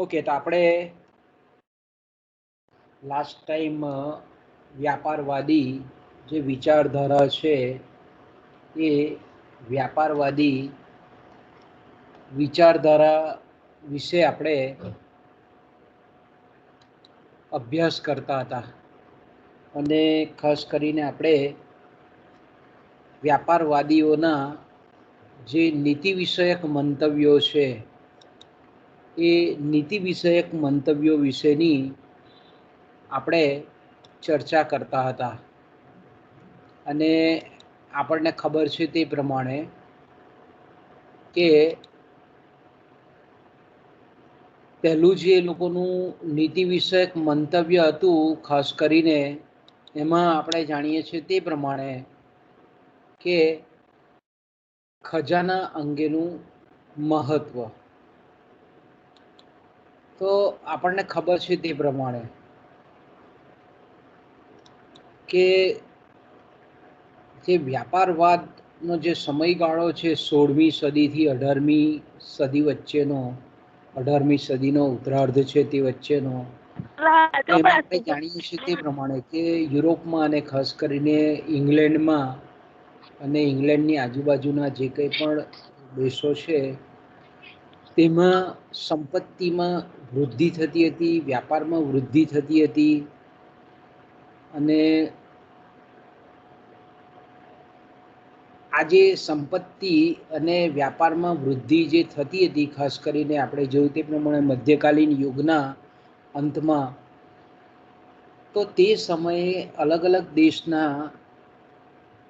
Okay, તો આપણે last time વ્યાપારવાદી જે વિચારધારા છે એ વ્યાપારવાદી વિચારધારા વિશે આપણે અભ્યાસ કરતા હતા અને ખાસ કરીને આપણે વ્યાપારવાદીઓના જે નીતિ વિષયક મંતવ્યો છે એ નીતિ વિષયક મંતવ્યો વિશેની આપણે ચર્ચા કરતા હતા અને આપણને ખબર છે તે પ્રમાણે કે પહેલું જે લોકોનું નીતિ વિષયક મંતવ્ય હતું ખાસ કરીને એમાં આપણે જાણીએ છીએ તે પ્રમાણે કે ખજાના અંગેનું મહત્વ. તો આપણને ખબર છે તે પ્રમાણે કે જે વ્યાપારવાદનો જે સમયગાળો છે 16મી સદીથી 18મી સદી વચ્ચેનો, 18મી સદીનો ઉત્તરાર્ધ છે તે વચ્ચેનો, એમાં આપણે જાણીએ છીએ તે પ્રમાણે કે યુરોપમાં અને ખાસ કરીને ઇંગ્લેન્ડમાં અને ઇંગ્લેન્ડની આજુબાજુના જે કંઈ પણ દેશો છે તેમાં સંપત્તિમાં વૃદ્ધિ થતી હતી, વ્યાપારમાં વૃદ્ધિ થતી હતી અને આજે સંપત્તિ અને વ્યાપારમાં વૃદ્ધિ જે થતી હતી, ખાસ કરીને આપણે જોયું તે પ્રમાણે મધ્યકાલીન યુગના અંતમાં, તો તે સમયે અલગ અલગ દેશના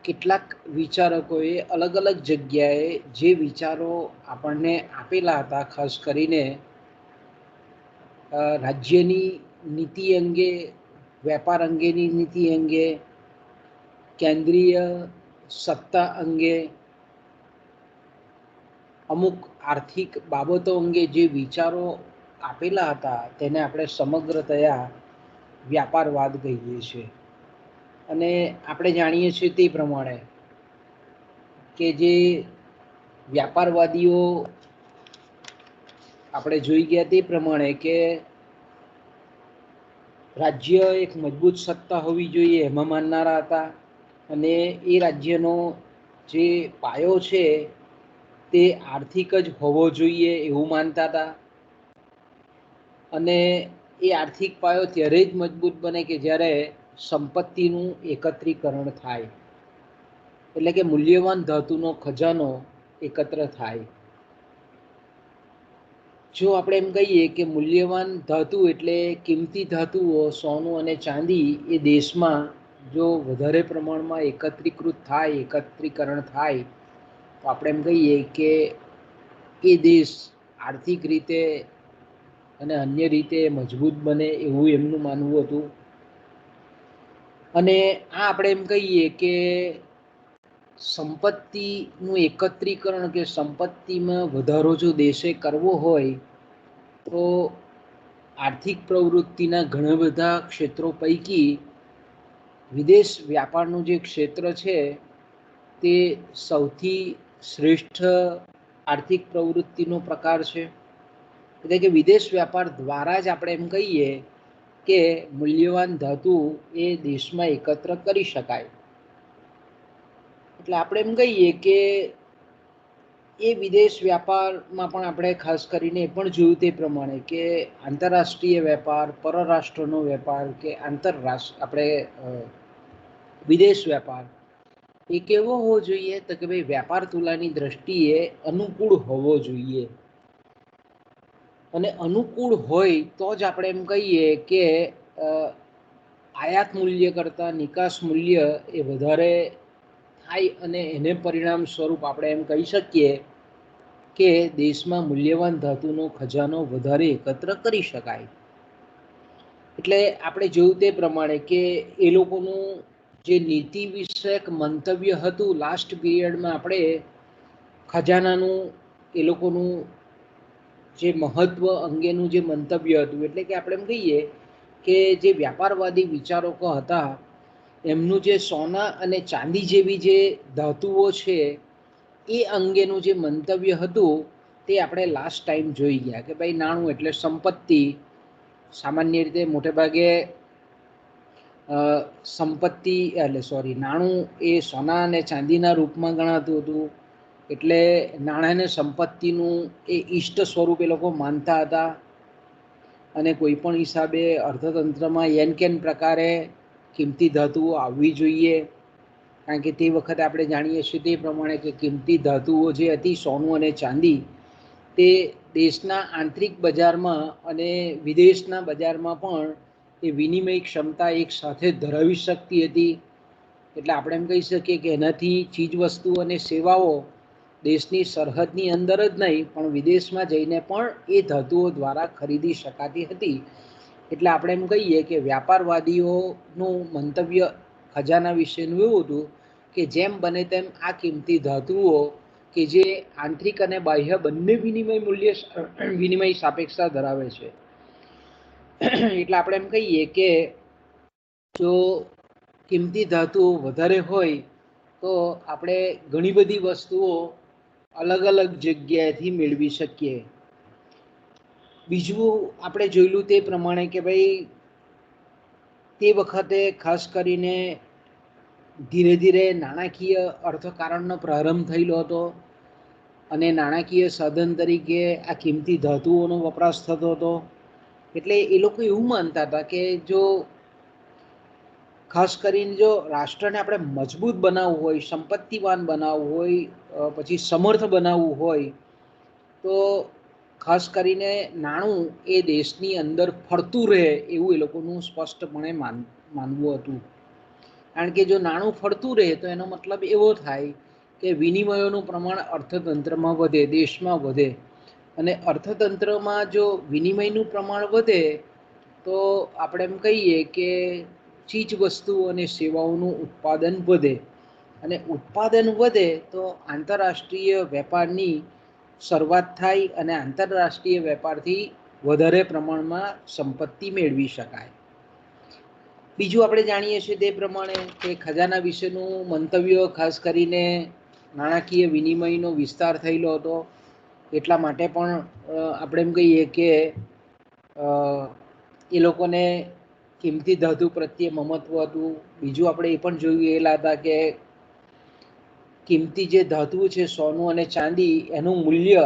કેટલાક વિચારકોએ અલગ અલગ જગ્યાએ જે વિચારો આપણને આપેલા હતા, ખાસ કરીને રાજ્યની નીતિ અંગે, વેપાર અંગેની નીતિ અંગે, કેન્દ્રીય સત્તા અંગે, અમુક આર્થિક બાબતો અંગે જે વિચારો આપેલા હતા તેને આપણે સમગ્રતયા વ્યાપારવાદ કહીએ છીએ. અને આપણે જાણીએ છીએ તે પ્રમાણે કે જે વ્યાપારવાદીઓ આપણે જોઈ ગયા તે પ્રમાણે કે રાજ્ય એક મજબૂત સત્તા હોવી જોઈએ એમાં માનનારા હતા અને એ રાજ્યનો જે પાયો છે તે આર્થિક જ હોવો જોઈએ એવું માનતા હતા અને એ આર્થિક પાયો ત્યારે જ મજબૂત બને કે જ્યારે સંપત્તિનું એકત્રીકરણ થાય, એટલે કે મૂલ્યવાન ધાતુનો ખજાનો એકત્ર થાય. જો આપણે એમ કહીએ કે મૂલ્યવાન ધાતુ એટલે કિંમતી ધાતુઓ, સોનું અને ચાંદી એ દેશમાં જો વધારે પ્રમાણમાં એકત્રીકૃત થાય, એકત્રીકરણ થાય, તો આપણે એમ કહીએ કે એ દેશ આર્થિક રીતે અને અન્ય રીતે મજબૂત બને એવું એમનું માનવું હતું. અને આ આપણે એમ કહીએ કે સંપત્તિનું એકત્રીકરણ કે સંપત્તિમાં વધારો જો દેશે કરવો હોય તો આર્થિક પ્રવૃત્તિના ઘણા બધા ક્ષેત્રો પૈકી વિદેશ વ્યાપારનું જે ક્ષેત્ર છે તે સૌથી શ્રેષ્ઠ આર્થિક પ્રવૃત્તિનો પ્રકાર છે. એટલે કે વિદેશ વ્યાપાર દ્વારા જ આપણે એમ કહીએ કે મૂલ્યવાન ધાતુ એ દેશમાં એકત્ર કરી શકાય. એટલે આપણે એમ કહીએ કે એ વિદેશ વ્યાપારમાં પણ આપણે ખાસ કરીને એ પણ જોયું તે પ્રમાણે કે આંતરરાષ્ટ્રીય વેપાર, પરરાષ્ટ્રનો વેપાર કે આપણે વિદેશ વ્યાપાર એ કેવો હોવો જોઈએ? તો કે ભાઈ વ્યાપાર તુલાની દ્રષ્ટિએ અનુકૂળ હોવો જોઈએ. અને અનુકૂળ હોય તો જ આપણે એમ કહીએ કે આયાત મૂલ્ય કરતાં નિકાસ મૂલ્ય એ વધારે થાય અને એને પરિણામ સ્વરૂપ આપણે એમ કહી શકીએ કે દેશમાં મૂલ્યવાન ધાતુનો ખજાનો વધારે એકત્ર કરી શકાય. એટલે આપણે જોયું તે પ્રમાણે કે એ લોકોનું જે નીતિ વિષયક મંતવ્ય હતું લાસ્ટ પીરિયડમાં, આપણે ખજાનાનું એ લોકોનું જે મહત્વ અંગેનું જે મંતવ્ય હતું, એટલે કે આપણે એમ કહીએ કે જે વ્યાપારવાદી વિચારકો હતા એમનું જે સોના અને ચાંદી જેવી જે ધાતુઓ છે એ અંગેનું જે મંતવ્ય હતું તે આપણે લાસ્ટ ટાઈમ જોઈ ગયા કે ભાઈ નાણું એટલે સંપત્તિ. સામાન્ય રીતે મોટે ભાગે સંપત્તિ નાણું એ સોના અને ચાંદીના રૂપમાં ગણાતું હતું, એટલે નાણાંને સંપત્તિનું એ ઈષ્ટ સ્વરૂપ એ લોકો માનતા હતા. અને કોઈ પણ હિસાબે અર્થતંત્રમાં એન કેન પ્રકારે કિંમતી ધાતુઓ આવવી જોઈએ, કારણ કે તે વખતે આપણે જાણીએ છીએ તે પ્રમાણે કે કિંમતી ધાતુઓ જે હતી સોનું અને ચાંદી, તે દેશના આંતરિક બજારમાં અને વિદેશના બજારમાં પણ એ વિનિમય ક્ષમતા એક સાથે ધરાવી શકતી હતી. એટલે આપણે એમ કહી શકીએ કે એનાથી ચીજવસ્તુઓ અને સેવાઓ દેશની સરહદની અંદર જ નહીં પણ વિદેશમાં જઈને પણ એ ધાતુઓ દ્વારા ખરીદી શકાતી હતી. એટલે આપણે એમ કહીએ કે વ્યાપારવાદીઓનું મંતવ્ય ખજાના વિશેનું એવું હતું કે જેમ બને તેમ આ કિંમતી ધાતુઓ કે જે આંતરિક અને બાહ્ય બંને વિનિમય સાપેક્ષતા ધરાવે છે, એટલે આપણે એમ કહીએ કે જો કિંમતી ધાતુઓ વધારે હોય તો આપણે ઘણી બધી વસ્તુઓ અલગ અલગ જગ્યાએથી મેળવી શકીએ. બીજું આપણે જોયેલું તે પ્રમાણે કે ભાઈ તે વખતે ખાસ કરીને ધીરે ધીરે નાણાકીય અર્થકારણનો પ્રારંભ થયેલો હતો અને નાણાકીય સાધન તરીકે આ કિંમતી ધાતુઓનો વપરાશ થતો હતો. એટલે એ લોકો એવું માનતા હતા કે જો ખાસ કરીને જો રાષ્ટ્રને આપણે મજબૂત બનાવવું હોય, સંપત્તિવાન બનાવવું હોય, પછી સમર્થ બનાવવું હોય તો ખાસ કરીને નાણું એ દેશની અંદર ફરતું રહે એવું એ લોકોનું સ્પષ્ટપણે માનવું હતું. કારણ કે જો નાણું ફરતું રહે તો એનો મતલબ એવો થાય કે વિનિમયોનું પ્રમાણ અર્થતંત્રમાં વધે, દેશમાં વધે, અને અર્થતંત્રમાં જો વિનિમયનું પ્રમાણ વધે તો આપણે એમ કહીએ કે ચીજ વસ્તુઓ અને સેવાઓનું ઉત્પાદન વધે, અને ઉત્પાદન વધે તો આંતરરાષ્ટ્રીય વેપારની શરૂઆત થાય અને આંતરરાષ્ટ્રીય વેપારથી વધારે પ્રમાણમાં સંપત્તિ મેળવી શકાય. બીજું આપણે જાણીએ છીએ તે પ્રમાણે કે ખજાના વિશેનું મંતવ્ય ખાસ કરીને નાણાકીય વિનિમયનો વિસ્તાર થયેલો હતો, એટલા માટે પણ આપણે એમ કહીએ કે એ લોકોને કિંમતી ધાતુ પ્રત્યે મમત્વ હતું. બીજું આપણે એ પણ જોયેલા હતા કે કિંમતી જે ધાતુ છે સોનું અને ચાંદી, એનું મૂલ્ય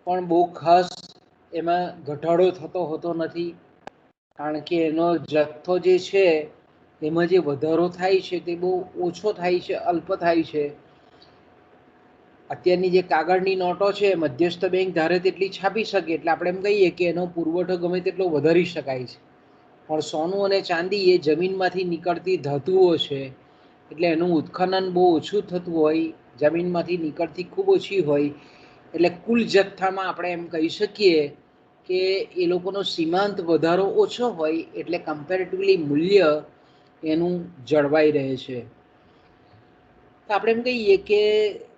પણ બહુ ખાસ એમાં ઘટાડો થતો હોતો નથી, કારણ કે એનો જથ્થો જે છે એમાં જે વધારો થાય છે તે બહુ ઓછો થાય છે, અલ્પ થાય છે. અત્યારની જે કાગળની નોટો છે મધ્યસ્થ બેંક ધારે તેટલી છાપી શકે એટલે આપણે એમ કહીએ કે એનો પુરવઠો ગમે તેટલો વધારી શકાય છે. પણ સોનું અને ચાંદી એ જમીનમાંથી નીકળતી ધાતુઓ છે, એટલે એનું ઉત્ખનન બહુ ઓછું થતું હોય, જમીનમાંથી નીકળતી ખૂબ ઓછી હોય, એટલે કુલ જથ્થામાં આપણે એમ કહી શકીએ કે એ લોકોનો સીમાંત વધારો ઓછો હોય એટલે કમ્પેરેટિવલી મૂલ્ય એનું જળવાઈ રહે છે. તો આપણે એમ કહીએ કે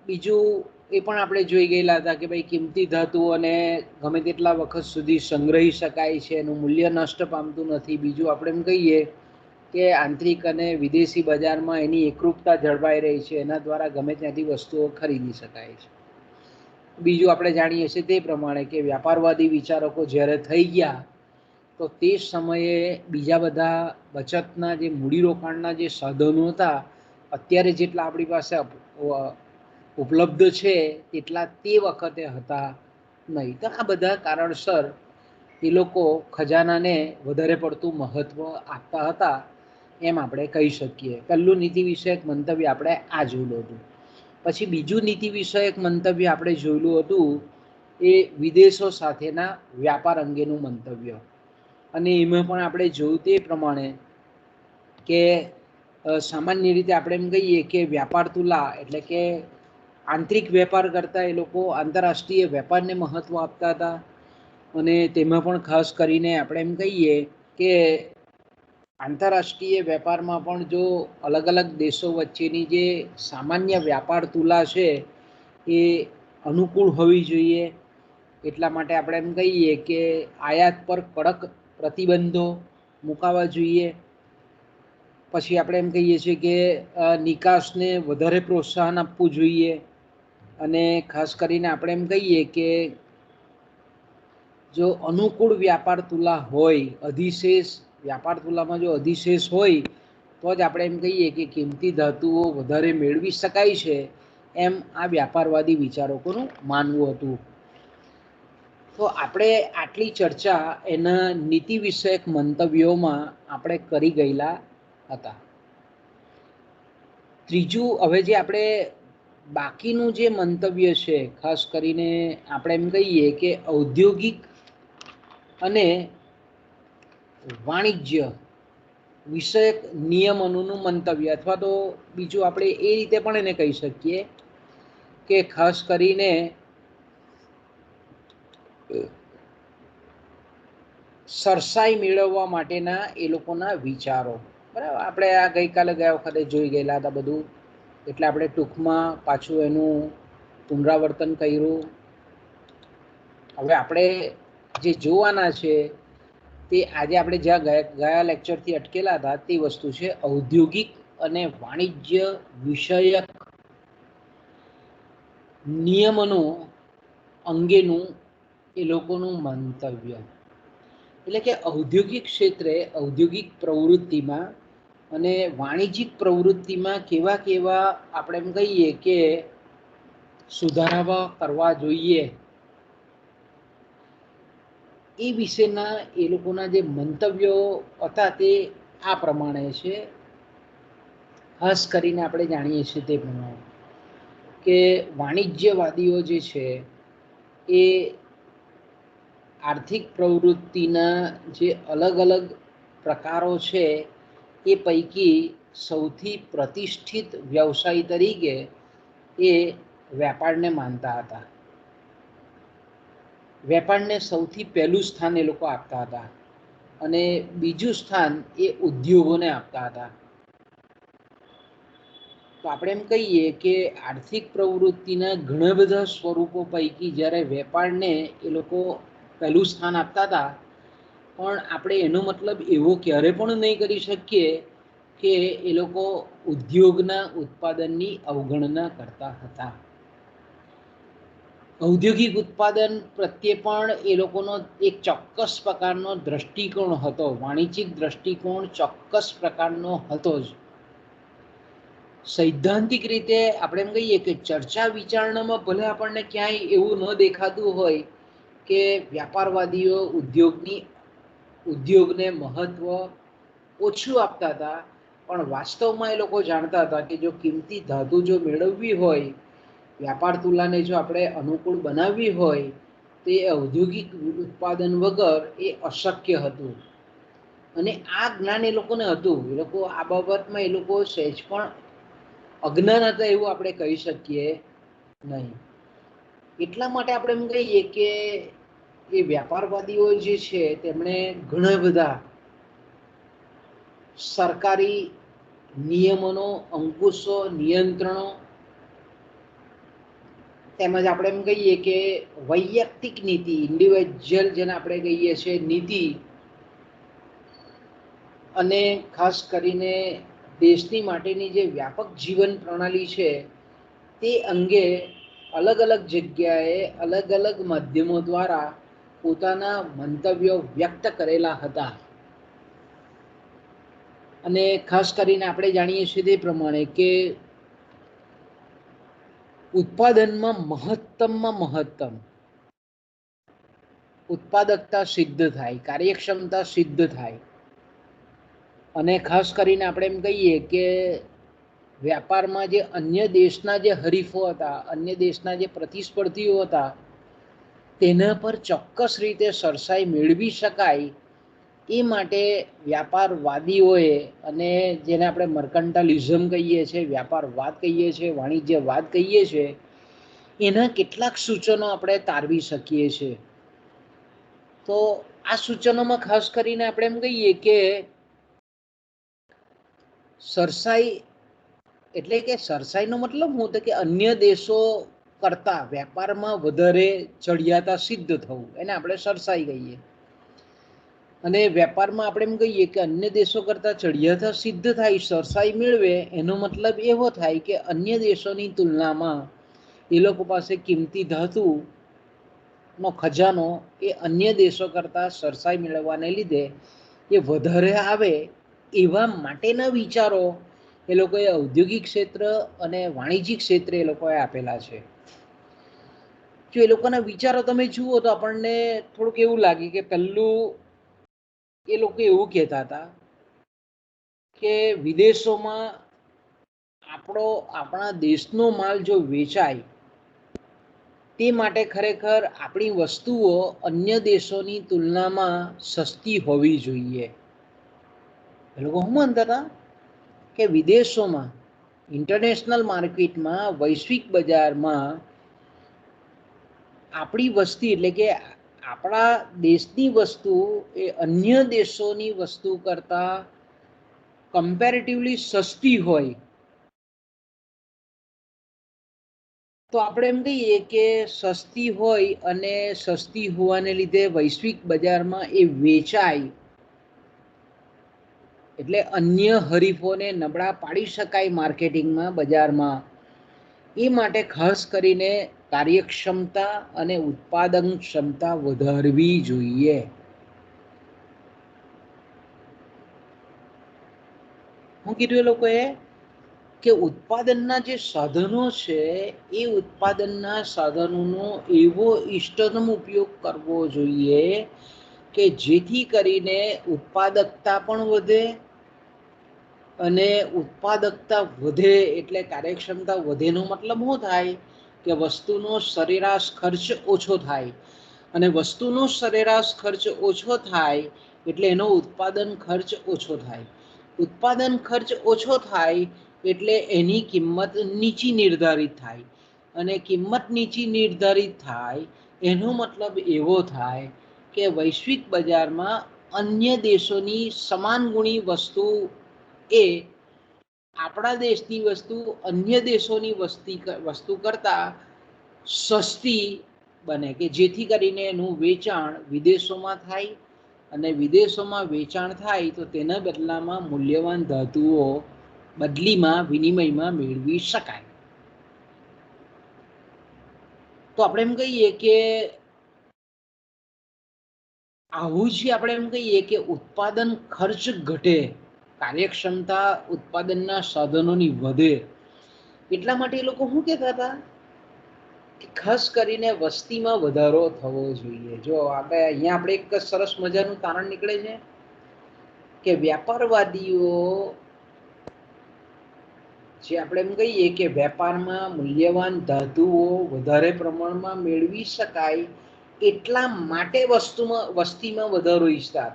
બીજું એ પણ આપણે જોઈ ગયેલા હતા કે ભાઈ કિંમતી ધાતુઓને ગમે તેટલા વખત સુધી સંગ્રહી શકાય છે, એનું મૂલ્ય નષ્ટ પામતું નથી. બીજું આપણે એમ કહીએ કે આંતરિક અને વિદેશી બજારમાં એની એકરૂપતા જળવાઈ રહી છે, એના દ્વારા ગમે ત્યાંથી વસ્તુઓ ખરીદી શકાય છે. બીજું આપણે જાણીએ છીએ તે પ્રમાણે કે વ્યાપારવાદી વિચારકો જ્યારે થઈ ગયા તો તે સમયે બીજા બધા બચતના જે મૂડીરોકાણના જે સાધનો હતા અત્યારે જેટલા આપણી પાસે ઉપલબ્ધ છે એટલા તે વખતે હતા નહીં. તો આ બધા કારણસર એ લોકો ખજાનાને વધારે પડતું મહત્ત્વ આપતા હતા એમ આપણે કહી શકીએ. પહેલું નીતિ વિષયક મંતવ્ય આપણે આ જોયેલું હતું. પછી બીજું નીતિ વિષયક મંતવ્ય આપણે જોયેલું હતું એ વિદેશો સાથેના વ્યાપાર અંગેનું મંતવ્ય, અને એમાં પણ આપણે જોયું તે પ્રમાણે કે સામાન્ય રીતે આપણે એમ કહીએ કે વ્યાપાર તુલા એટલે કે આંતરિક વેપાર કરતાં એ લોકો આંતરરાષ્ટ્રીય વેપારને મહત્ત્વ આપતા હતા. અને તેમાં પણ ખાસ કરીને આપણે એમ કહીએ કે આંતરરાષ્ટ્રીય વેપારમાં પણ જો અલગ અલગ દેશો વચ્ચેની જે સામાન્ય વ્યાપાર તુલા છે એ અનુકૂળ હોવી જોઈએ. એટલા માટે આપણે એમ કહીએ કે આયાત પર કડક પ્રતિબંધો મુકાવા જોઈએ. પછી આપણે એમ કહીએ છીએ કે નિકાસને વધારે પ્રોત્સાહન આપવું જોઈએ. અને ખાસ કરીને આપણે એમ કહીએ કે જો અનુકૂળ વ્યાપાર તુલા હોય, અધિશેષ વ્યાપાર તુલામાં જો અધિશેષ હોય તો જ આપણે એમ કહીએ કે કિંમતી ધાતુઓ વધારે મેળવી શકાય છે, એમ આ વ્યાપારવાદી વિચારકોનું માનવું હતું. તો આપણે આટલી ચર્ચા એના નીતિ વિષયક મંતવ્યોમાં આપણે કરી ગયેલા હતા. ત્રીજું, હવે જે આપણે બાકીનું જે મંતવ્ય છે, ખાસ કરીને આપણે એમ કહીએ કે ઔદ્યોગિક અને વાણિજ્ય વિષયક નિયમનોનું મંતવ્ય, અથવા તો બીજું આપણે એ રીતે પણ એને કહી શકીએ કે ખાસ કરીને સરસાઈ મેળવવા માટેના એ લોકોના વિચારો. બરાબર, આપણે આ ગઈકાલે ગયા વખતે જોઈ ગયેલા હતા બધું, એટલે આપણે ટૂંકમાં પાછું એનું પુનરાવર્તન કર્યું. હવે આપણે જે જોવાના છે તે આજે આપણે જ્યાં ગયા લેક્ચરથી અટકેલા હતા તે વસ્તુ છે ઔદ્યોગિક અને વાણિજ્ય વિષયક નિયમનો અંગેનું એ લોકોનું મંતવ્ય. એટલે કે ઔદ્યોગિક ક્ષેત્રે, ઔદ્યોગિક પ્રવૃત્તિમાં અને વાણિજ્યિક પ્રવૃત્તિમાં કેવા કેવા આપણે એમ કહીએ કે સુધારા કરવા જોઈએ, એ વિશેના એ લોકોના જે મંતવ્યો હતા તે આ પ્રમાણે છે. ખાસ કરીને આપણે જાણીએ છીએ તે પ્રમાણે કે વાણિજ્યવાદીઓ જે છે એ આર્થિક પ્રવૃત્તિના જે અલગ અલગ પ્રકારો છે એ પૈકી સૌથી પ્રતિષ્ઠિત વ્યવસાય તરીકે એ વેપારને માનતા હતા. વેપારને સૌથી પહેલું સ્થાન એ લોકો આપતા હતા અને બીજું સ્થાન એ ઉદ્યોગોને આપતા હતા. તો આપણે એમ કહીએ કે આર્થિક પ્રવૃત્તિના ઘણા બધા સ્વરૂપો પૈકી જ્યારે વેપારને એ લોકો પહેલું સ્થાન આપતા હતા, પણ આપણે એનો મતલબ એવો ક્યારે પણ નહીં કરી શકીએ કે એ લોકો ઉદ્યોગના ઉત્પાદનની અવગણના કરતા હતા. ઔદ્યોગિક ઉત્પાદન પ્રત્યે પણ એ લોકોનો એક ચોક્કસ પ્રકારનો દ્રષ્ટિકોણ હતો, વાણિજ્યિક દ્રષ્ટિકોણ ચોક્કસ પ્રકારનો હતો જ. સૈદ્ધાંતિક રીતે આપણે એમ કહીએ કે ચર્ચા વિચારણામાં ભલે આપણને ક્યાંય એવું ન દેખાતું હોય કે વ્યાપારવાદીઓ ઉદ્યોગને મહત્વ ઓછું આપતા હતા, પણ વાસ્તવમાં એ લોકો જાણતા હતા કે જો કિંમતી ધાતુ જો મેળવવી હોય, વ્યાપાર તુલાને જો આપણે અનુકૂળ બનાવવી હોય, તે ઔદ્યોગિક ઉત્પાદન વગર એ અશક્ય હતું. અને આ જ્ઞાન એ લોકોને હતું. એ લોકો આ બાબતમાં એ લોકો સહેજ પણ અજ્ઞાન હતા એવું આપણે કહી શકીએ નહીં. એટલા માટે આપણે એમ કહીએ કે એ વ્યાપારવાદીઓ જે છે તેમણે ઘણા બધા સરકારી નિયમનો, અંકુશો, નિયંત્રણો, તેમજ આપણે એમ કહીએ કે વૈયક્તિક નીતિ, ઇન્ડિવિજ્યુઅલ જેને આપણે કહીએ છીએ નીતિ, અને ખાસ કરીને દેશની માટેની જે વ્યાપક જીવન પ્રણાલી છે તે અંગે અલગ અલગ જગ્યાએ અલગ અલગ માધ્યમો દ્વારા પોતાના મંતવ્યો વ્યક્ત કરેલા હતા. અને ખાસ કરીને આપણે જાણીએ છીએ તે પ્રમાણે કે ઉત્પાદનમાં મહત્તમ ઉત્પાદકતા સિદ્ધ થાય, કાર્યક્ષમતા સિદ્ધ થાય, અને ખાસ કરીને આપણે એમ કહીએ કે વ્યાપારમાં જે અન્ય દેશના જે હરીફો હતા, અન્ય દેશના જે પ્રતિસ્પર્ધીઓ હતા, તેના પર ચોક્કસ રીતે સરસાઈ મેળવી શકાય એ માટે વ્યાપારવાદીઓએ, અને જેને આપણે મર્કન્ટાલિઝમ કહીએ છીએ, વ્યાપારવાદ કહીએ છીએ, વાણિજ્યવાદ કહીએ છીએ, એના કેટલાક સૂચનો આપણે તારવી શકીએ છીએ. તો આ સૂચનોમાં ખાસ કરીને આપણે એમ કહીએ કે સરસાઈ એટલે કે સરસાઈનો મતલબ શું હતો કે અન્ય દેશો કરતા વેપારમાં વધારે ચડિયાતા સિદ્ધ થવું, એને આપણે સરસાઈ કહીએ. અને વેપારમાં આપણે એમ કહીએ કે અન્ય દેશો કરતાં ચડિયાતા સિદ્ધ થાય, સરસાઈ મેળવે, એનો મતલબ એવો થાય કે અન્ય દેશોની તુલનામાં એ લોકો પાસે કિંમતી ધાતુ નો ખજાનો એ અન્ય દેશો કરતાં સરસાઈ મેળવવાને લીધે એ વધારે આવે એવા માટેના વિચારો એ લોકોએ ઔદ્યોગિક ક્ષેત્ર અને વાણિજ્યિક ક્ષેત્રે એ લોકોએ આપેલા છે. જો એ લોકોના વિચારો તમે જુઓ તો આપણને થોડુંક એવું લાગે કે પહેલું એ લોકો એવું કહેતા હતા કે વિદેશોમાં આપણા દેશનો માલ જો વેચાય તે માટે ખરેખર આપણી વસ્તુઓ અન્ય દેશોની તુલનામાં સસ્તી હોવી જોઈએ. એ લોકો શું માનતા હતા કે વિદેશોમાં ઇન્ટરનેશનલ માર્કેટમાં વૈશ્વિક બજારમાં આપણી વસ્તી એટલે કે આપણા દેશની વસ્તુ એ અન્ય દેશોની વસ્તુ કરતાં કમ્પેરેટિવલી સસ્તી હોય તો આપણે એમ કહીએ કે સસ્તી હોય અને સસ્તી હોવાને લીધે વૈશ્વિક બજારમાં એ વેચાય એટલે અન્ય હરીફોને નબળા પાડી શકાય માર્કેટિંગમાં બજારમાં એ માટે ખાસ કરીને કાર્યક્ષમતા અને ઉત્પાદન ક્ષમતા વધારવી જોઈએ. શું કીધું એ લોકોએ કે ઉત્પાદનના જે સાધનો છે એ ઉત્પાદનના સાધનોનો એવો ઇષ્ટતમ ઉપયોગ કરવો જોઈએ કે જેથી કરીને ઉત્પાદકતા પણ વધે અને ઉત્પાદકતા વધે એટલે કાર્યક્ષમતા વધેનો મતલબ શું થાય કે વસ્તુનો સરેરાશ ખર્ચ ઓછો થાય અને વસ્તુનો સરેરાશ ખર્ચ ઓછો થાય એટલે એનો ઉત્પાદન ખર્ચ ઓછો થાય. ઉત્પાદન ખર્ચ ઓછો થાય એટલે એની કિંમત નીચી નિર્ધારિત થાય અને કિંમત નીચી નિર્ધારિત થાય એનો મતલબ એવો થાય કે વૈશ્વિક બજારમાં અન્ય દેશોની સમાન ગુણી વસ્તુ એ આપણા દેશની વસ્તુ અન્ય દેશોની વસ્તુ કરતાં સસ્તી બને કે જેથી કરીને એનું વેચાણ વિદેશોમાં થાય અને વિદેશોમાં વેચાણ થાય તો તેના બદલામાં મૂલ્યવાન ધાતુઓ બદલીમાં વિનિમયમાં મેળવી શકાય. તો આપણે એમ કહીએ કે આવું જ આપણે એમ કહીએ કે ઉત્પાદન ખર્ચ ઘટે, કાર્યક્ષમતા ઉત્પાદનના સાધનોની વધે એટલા માટે એ લોકો શું કહેતા હતા કે ખાસ કરીને વસ્તીમાં વધારો થવો જોઈએ. જો અહીંયા આપણે એક સરસ મજાનું તારણ નીકળે છે કે વ્યાપારવાદીઓ જે આપણે એમ કહીએ કે વેપારમાં મૂલ્યવાન ધાતુઓ વધારે પ્રમાણમાં મેળવી શકાય એટલા માટે વસ્તીમાં વધારો ઈચ્છતા.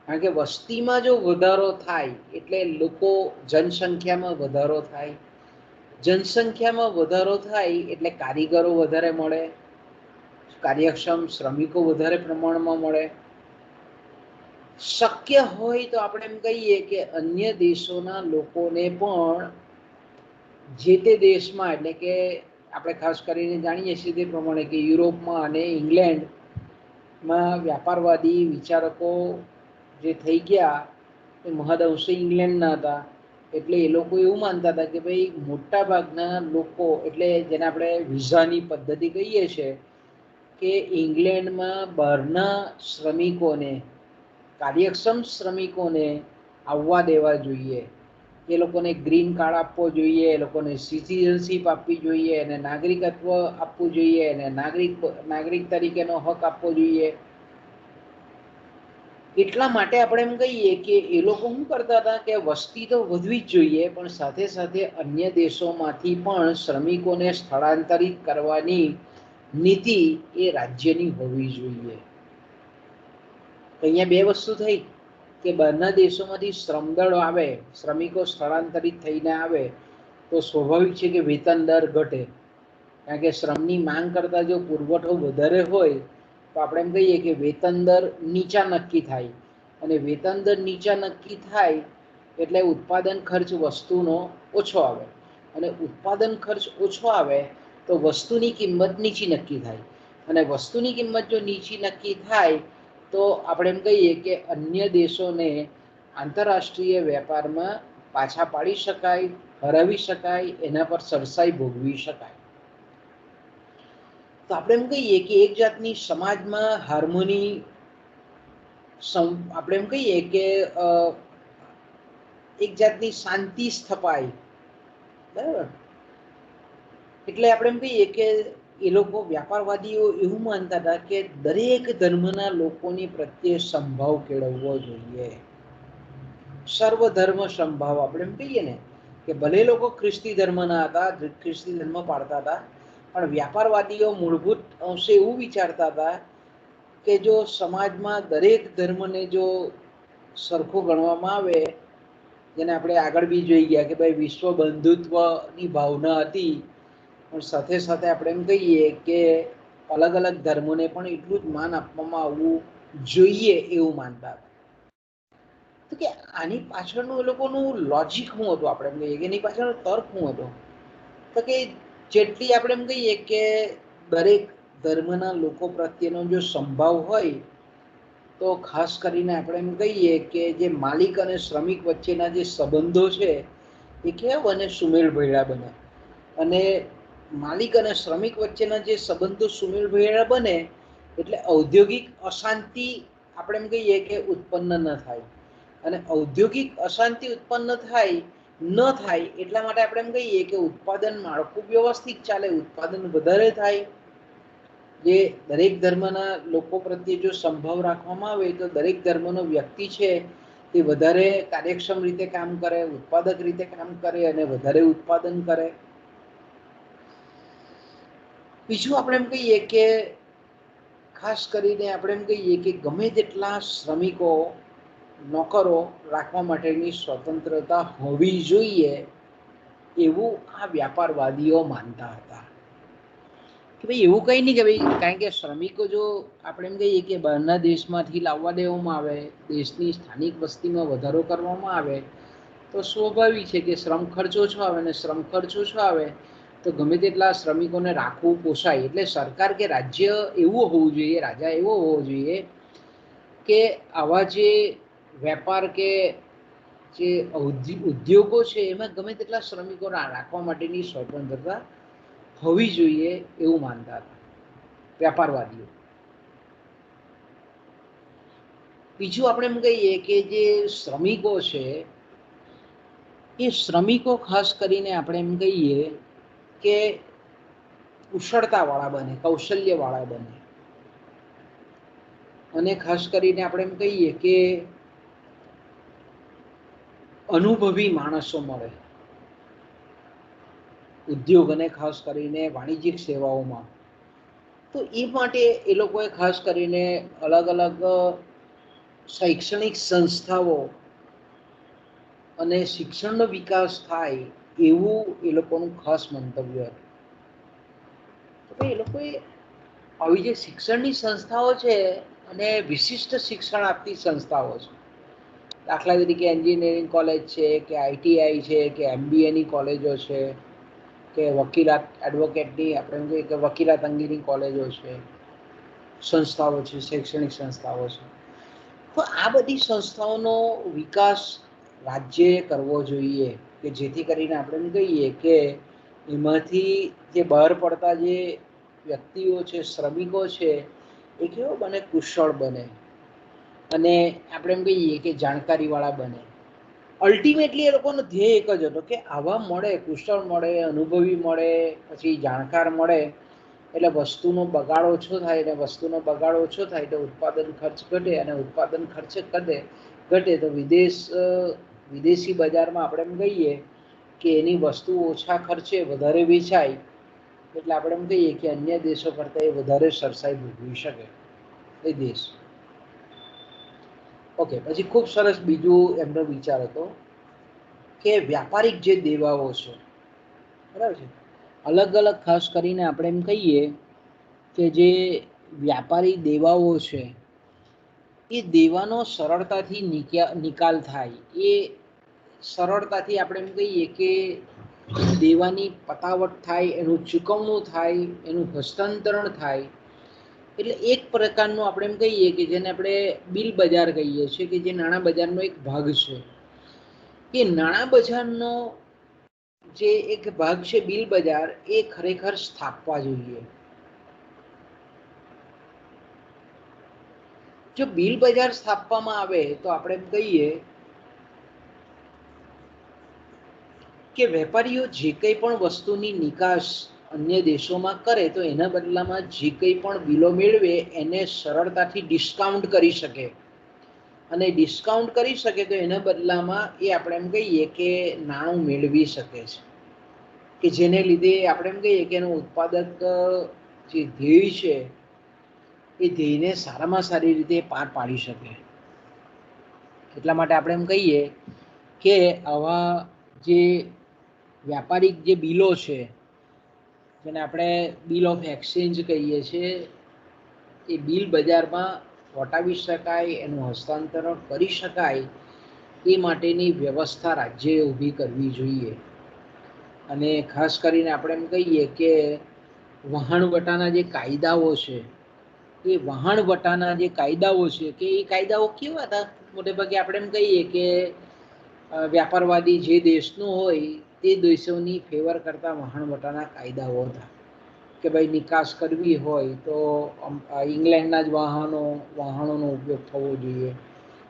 કારણ કે વસ્તીમાં જો વધારો થાય એટલે લોકો જનસંખ્યામાં વધારો થાય, જનસંખ્યામાં વધારો થાય એટલે કારીગરો વધારે મળે, કાર્યક્ષમ શ્રમિકો વધારે પ્રમાણમાં મળે. શક્ય હોય તો આપણે એમ કહીએ કે અન્ય દેશોના લોકોને પણ જે તે દેશમાં એટલે કે આપણે ખાસ કરીને જાણીએ છીએ તે પ્રમાણે કે યુરોપમાં અને ઇંગ્લેન્ડમાં વ્યાપારવાદી વિચારકો જે થઈ ગયા એ મહદઅંશે ઇંગ્લેન્ડના હતા. એટલે એ લોકો એવું માનતા હતા કે ભાઈ મોટા ભાગના લોકો એટલે જેને આપણે વિઝાની પદ્ધતિ કહીએ છીએ કે ઇંગ્લેન્ડમાં બહારના શ્રમિકોને કાર્યક્ષમ શ્રમિકોને આવવા દેવા જોઈએ. એ લોકોને ગ્રીન કાર્ડ આપવો જોઈએ, એ લોકોને સિટીઝનશીપ આપવી જોઈએ અને નાગરિકત્વ આપવું જોઈએ અને નાગરિક તરીકેનો હક આપવો જોઈએ. એટલા માટે આપણે એમ કહીએ કે એ લોકો શું કરતા હતા કે વસ્તી તો વધવી જ જોઈએ પણ સાથે સાથે અન્ય દેશોમાંથી પણ શ્રમિકોને સ્થળાંતરિત કરવાની નીતિ એ રાજ્યની હોવી જોઈએ. અહીંયા બે વસ્તુ થઈ કે બહારના દેશોમાંથી શ્રમદળ આવે, શ્રમિકો સ્થળાંતરિત થઈને આવે તો સ્વાભાવિક છે કે વેતન દર ઘટે. કારણ કે શ્રમની માંગ કરતાં જો પુરવઠો વધારે હોય તો આપણે એમ કહીએ કે વેતન દર નીચા નક્કી થાય અને વેતન દર નીચા નક્કી થાય એટલે ઉત્પાદન ખર્ચ વસ્તુનો ઓછો આવે અને ઉત્પાદન ખર્ચ ઓછો આવે તો વસ્તુની કિંમત નીચી નક્કી થાય અને વસ્તુની કિંમત જો નીચી નક્કી થાય તો આપણે એમ કહીએ કે અન્ય દેશોને આંતરરાષ્ટ્રીય વેપારમાં પાછા પાડી શકાય, હરાવી શકાય, એના પર સરસાઈ ભોગવી શકાય. તો આપણે એમ કહીએ કે એક જાતની સમાજમાં હાર્મોની, આપણે એમ કહીએ કે એક જાતની શાંતિ સ્થપાય, બરાબર. એટલે આપણે એમ કહીએ કે એ લોકો વ્યાપારવાદીઓ એવું માનતા હતા કે દરેક ધર્મના લોકોની પ્રત્યે સંભાવ કેળવવો જોઈએ, સર્વધર્મ સંભાવ. આપણે એમ કહીએ ને કે ભલે લોકો ખ્રિસ્તી ધર્મના હતા, ખ્રિસ્તી ધર્મ પાળતા હતા, પણ વ્યાપારવાદીઓ મૂળભૂત અંશે એવું વિચારતા હતા કે જો સમાજમાં દરેક ધર્મને જો સરખું ગણવામાં આવે, જેને આપણે આગળ બી જોઈ ગયા કે ભાઈ વિશ્વ બંધુત્વની ભાવના હતી, પણ સાથે સાથે આપણે એમ કહીએ કે અલગ અલગ ધર્મોને પણ એટલું જ માન આપવામાં આવવું જોઈએ એવું માનતા હતા. તો કે આની પાછળનું એ લોકોનું લોજિક શું હતું, આપણે એમ કહીએ કે એની પાછળનો તર્ક શું હતો? તો કે જેટલી આપણે એમ કહીએ કે દરેક ધર્મના લોકો પ્રત્યેનો જો સંભાવ હોય, તો ખાસ કરીને આપણે એમ કહીએ કે જે માલિક અને શ્રમિક વચ્ચેના જે સંબંધો છે એ કેવા બને? સુમેળભર્યા બને. અને માલિક અને શ્રમિક વચ્ચેના જે સંબંધો સુમેળભર્યા બને એટલે ઔદ્યોગિક અશાંતિ આપણે એમ કહીએ કે ઉત્પન્ન ન થાય. અને ઔદ્યોગિક અશાંતિ ઉત્પન્ન ન થાય એટલા માટે આપણે એમ કહીએ કે ઉત્પાદન માળખું વ્યવસ્થિત ચાલે, ઉત્પાદન વધારે થાય. જે દરેક ધર્મના લોકો પ્રત્યે જો સંભાવ રાખવામાં આવે તો દરેક ધર્મનો વ્યક્તિ છે તે વધારે કાર્યક્ષમ રીતે કામ કરે, ઉત્પાદક રીતે કામ કરે અને વધારે ઉત્પાદન કરે. બીજું આપણે એમ કહીએ કે ખાસ કરીને આપણે એમ કહીએ કે ગમે તેટલા શ્રમિકો, નોકરો રાખવા માટેની સ્વતંત્રતા હોવી જોઈએ એવું આ વ્યાપારવાદીઓ માનતા હતા. કે ભાઈ એવું કંઈ નહીં કે ભાઈ કારણ કે શ્રમિકો જો આપણે એમ કહીએ કે બહારના દેશમાંથી લાવવા દેવામાં આવે, દેશની સ્થાનિક વસ્તીમાં વધારો કરવામાં આવે, તો સ્વાભાવિક છે કે શ્રમ ખર્ચ ઓછો આવે, અને શ્રમ ખર્ચ ઓછો આવે તો ગમે તેટલા શ્રમિકોને રાખવું પોસાય. એટલે સરકાર કે રાજ્ય એવું હોવું જોઈએ, રાજા એવો હોવો જોઈએ કે આવા જે વેપાર કે જે ઉદ્યોગો છે એમાં ગમે તેટલા શ્રમિકો રાખવા માટેની સ્વતંત્રતા હોવી જોઈએ એવું માનતા હતા વ્યાપારવાદીઓ. બીજું આપણે એમ કહીએ કે જે શ્રમિકો છે એ શ્રમિકો ખાસ કરીને આપણે એમ કહીએ કે કુશળતાવાળા બને, કૌશલ્યવાળા બને. અને ખાસ કરીને આપણે એમ કહીએ કે અનુભવી માણસો મળે ઉદ્યોગ અને ખાસ કરીને વાણિજ્યિક સેવાઓમાં. તો એ માટે એ લોકોએ ખાસ કરીને અલગ અલગ શૈક્ષણિક સંસ્થાઓ અને શિક્ષણનો વિકાસ થાય એવું એ લોકોનું ખાસ મંતવ્ય હતું. તો એ લોકોએ આવી જે શિક્ષણની સંસ્થાઓ છે અને વિશિષ્ટ શિક્ષણ આપતી સંસ્થાઓ છે, દાખલા તરીકે એન્જિનિયરિંગ કોલેજ છે કે ITI છે કે MBAની કોલેજો છે કે વકીલાત એડવોકેટની આપણે એમ કહીએ કે વકીલાત અંગેની કોલેજો છે, સંસ્થાઓ છે, શૈક્ષણિક સંસ્થાઓ છે. તો આ બધી સંસ્થાઓનો વિકાસ રાજ્યએ કરવો જોઈએ કે જેથી કરીને આપણે એમ કહીએ કે એમાંથી જે બહાર પડતા જે વ્યક્તિઓ છે, શ્રમિકો છે, એ કેવો બને? કુશળ બને અને આપણે એમ કહીએ કે જાણકારીવાળા બને. અલ્ટિમેટલી એ લોકોનો ધ્યેય એક જ હતો કે આવા મળે, કુશળ મળે, અનુભવી મળે, પછી જાણકાર મળે એટલે વસ્તુનો બગાડ ઓછો થાય, અને વસ્તુનો બગાડ ઓછો થાય તો ઉત્પાદન ખર્ચ ઘટે, અને ઉત્પાદન ખર્ચ ઘટે તો વિદેશી બજારમાં આપણે એમ કહીએ કે એની વસ્તુ ઓછા ખર્ચે વધારે વેચાય, એટલે આપણે એમ કહીએ કે અન્ય દેશો કરતાં એ વધારે સરસાઈ ભોગવી શકે એ દેશ. ઓકે, પછી ખૂબ સરસ બીજું એમનો વિચાર હતો કે વ્યાપારિક જે દેવાઓ છે, બરાબર છે, અલગ અલગ ખાસ કરીને આપણે એમ કહીએ કે જે વ્યાપારી દેવાઓ છે એ દેવાનો સરળતાથી નિકાલ થાય, એ સરળતાથી આપણે એમ કહીએ કે દેવાની પતાવટ થાય, એનું ચૂકવણું થાય, એનું હસ્તાંતરણ થાય. એટલે એક પ્રકારનું આપણે એમ કહીએ કે જેને આપણે બિલ બજાર કહીએ છીએ કે જે નાણાં બજારનો એક ભાગ છે. એ નાણાં બજારનો જે એક ભાગ છે બિલ બજાર, એ ખરેખર સ્થાપવા જોઈએ. જો બિલ બજાર સ્થાપવામાં આવે તો આપણે એમ કહીએ કે વેપારીઓ જે કંઈ પણ વસ્તુની નિકાસ અન્ય દેશોમાં કરે તો એના બદલામાં જે કંઈ પણ બિલો મેળવે એને સરળતાથી ડિસ્કાઉન્ટ કરી શકે, અને ડિસ્કાઉન્ટ કરી શકે તો એના બદલામાં એ આપણે એમ કહીએ કે નાણું મેળવી શકે છે, કે જેને લીધે આપણે એમ કહીએ કે એનું ઉત્પાદક જે ધ્યેય છે એ ધ્યેયને સારામાં સારી રીતે પાર પાડી શકે. એટલા માટે આપણે એમ કહીએ કે આવા જે વ્યાપારિક જે બિલો છે, જેને આપણે બિલ ઓફ એક્સચેન્જ કહીએ છીએ, એ બિલ બજારમાં વટાવી શકાય, એનું હસ્તાંતરણ કરી શકાય, એ માટેની વ્યવસ્થા રાજ્યએ ઊભી કરવી જોઈએ. અને ખાસ કરીને આપણે એમ કહીએ કે વહાણવટાના જે કાયદાઓ છે, એ વહાણવટાના જે કાયદાઓ છે કે એ કાયદાઓ કેવા હતા? મોટે ભાગે આપણે એમ કહીએ કે વ્યાપારવાદી જે દેશનો હોય તે દેશોની ફેવર કરતા વહાણવટાના કાયદાઓ હતા, કે ભાઈ નિકાસ કરવી હોય તો ઇંગ્લેન્ડના જ વાહનોનો ઉપયોગ થવો જોઈએ,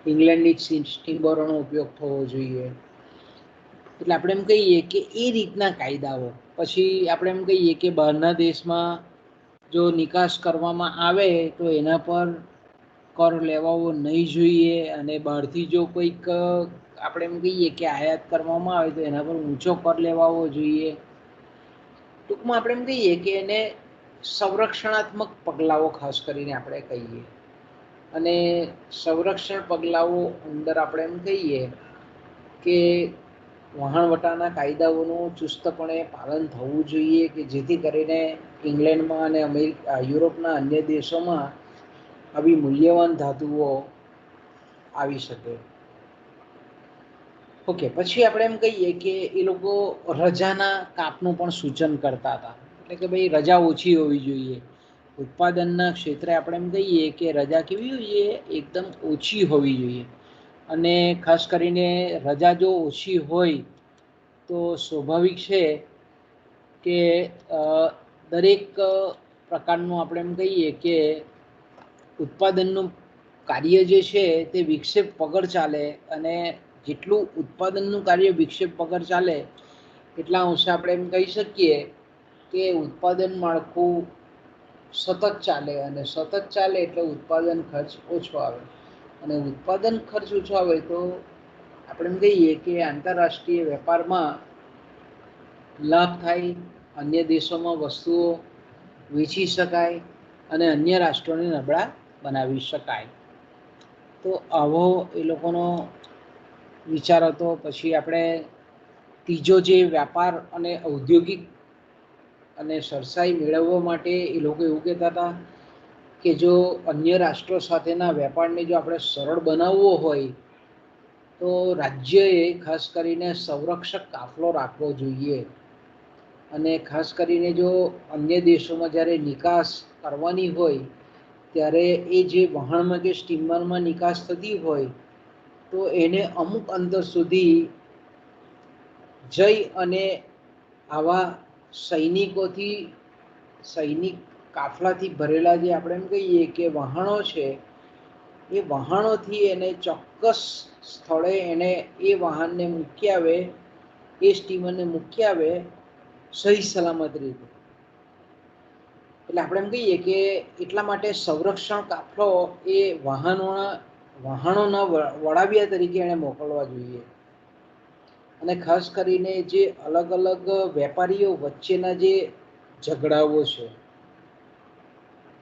ઇંગ્લેન્ડની જ સ્ટીમરોનો ઉપયોગ થવો જોઈએ. એટલે આપણે એમ કહીએ કે એ રીતના કાયદાઓ. પછી આપણે એમ કહીએ કે બહારના દેશમાં જો નિકાસ કરવામાં આવે તો એના પર કર લેવાવો નહીં જોઈએ, અને બહારથી જો કોઈક આપણે એમ કહીએ કે આયાત કરવામાં આવે તો એના પર ઊંચો કર લેવાવો જોઈએ. ટૂંકમાં આપણે એમ કહીએ કે એને સંરક્ષણાત્મક પગલાઓ ખાસ કરીને આપણે કહીએ. અને સંરક્ષણ પગલાઓ અંદર આપણે એમ કહીએ કે વહાણવટાના કાયદાઓનું ચુસ્તપણે પાલન થવું જોઈએ, કે જેથી કરીને ઇંગ્લેન્ડમાં અને યુરોપના અન્ય દેશોમાં આવી મૂલ્યવાન ધાતુઓ આવી શકે. ઓકે, પછી આપણે એમ કહીએ કે એ લોકો રજાના કાપનું પણ સૂચન કરતા હતા, એટલે કે ભાઈ રજા ઓછી હોવી જોઈએ. ઉત્પાદનના ક્ષેત્રે આપણે એમ કહીએ કે રજા કેવી હોવી જોઈએ? એકદમ ઓછી હોવી જોઈએ. અને ખાસ કરીને રજા જો ઓછી હોય તો સ્વાભાવિક છે કે દરેક પ્રકારનું આપણે એમ કહીએ કે ઉત્પાદનનું કાર્ય જે છે તે વિક્ષેપ વગર ચાલે, અને જેટલું ઉત્પાદનનું કાર્ય વિક્ષેપ વગર ચાલે એટલા અંશે આપણે એમ કહી શકીએ કે ઉત્પાદન માળખું સતત ચાલે, અને સતત ચાલે એટલે ઉત્પાદન ખર્ચ ઓછો આવે, અને ઉત્પાદન ખર્ચ ઓછો આવે તો આપણે એમ કહીએ કે આંતરરાષ્ટ્રીય વેપારમાં લાભ થાય, અન્ય દેશોમાં વસ્તુઓ વેચી શકાય, અને અન્ય રાષ્ટ્રોને નબળા બનાવી શકાય. તો આવો એ લોકોનો વિચાર હતો. પછી આપણે ત્રીજો જે વ્યાપાર અને ઔદ્યોગિક અને સરસાઈ મેળવવા માટે એ લોકો એવું કહેતા હતા કે જો અન્ય રાષ્ટ્રો સાથેના વેપારને જો આપણે સરળ બનાવવો હોય તો રાજ્યએ ખાસ કરીને સંરક્ષક કાફલો રાખવો જોઈએ. અને ખાસ કરીને જો અન્ય દેશોમાં જ્યારે નિકાસ કરવાની હોય ત્યારે એ જે વહાણમાં કે સ્ટીમરમાં નિકાસ થતી હોય તો એને અમુક અંતર સુધી જઈ અને આવા સૈનિક કાફલાથી ભરેલા જે આપણે એમ કહીએ કે વહાણો છે, એ વહાણોથી એને ચોક્કસ સ્થળે એને એ વાહનને મૂકી આવે, એ સ્ટીમરને મૂકી આવે સહી સલામત રીતે. એટલે આપણે એમ કહીએ કે એટલા માટે સંરક્ષણ કાફલો એ વાહનોના વડાવ્યા તરીકે એને મોકલવા જોઈએ. અને ખાસ કરીને જે અલગ અલગ વેપારીઓ વચ્ચેના જે ઝઘડાઓ છે,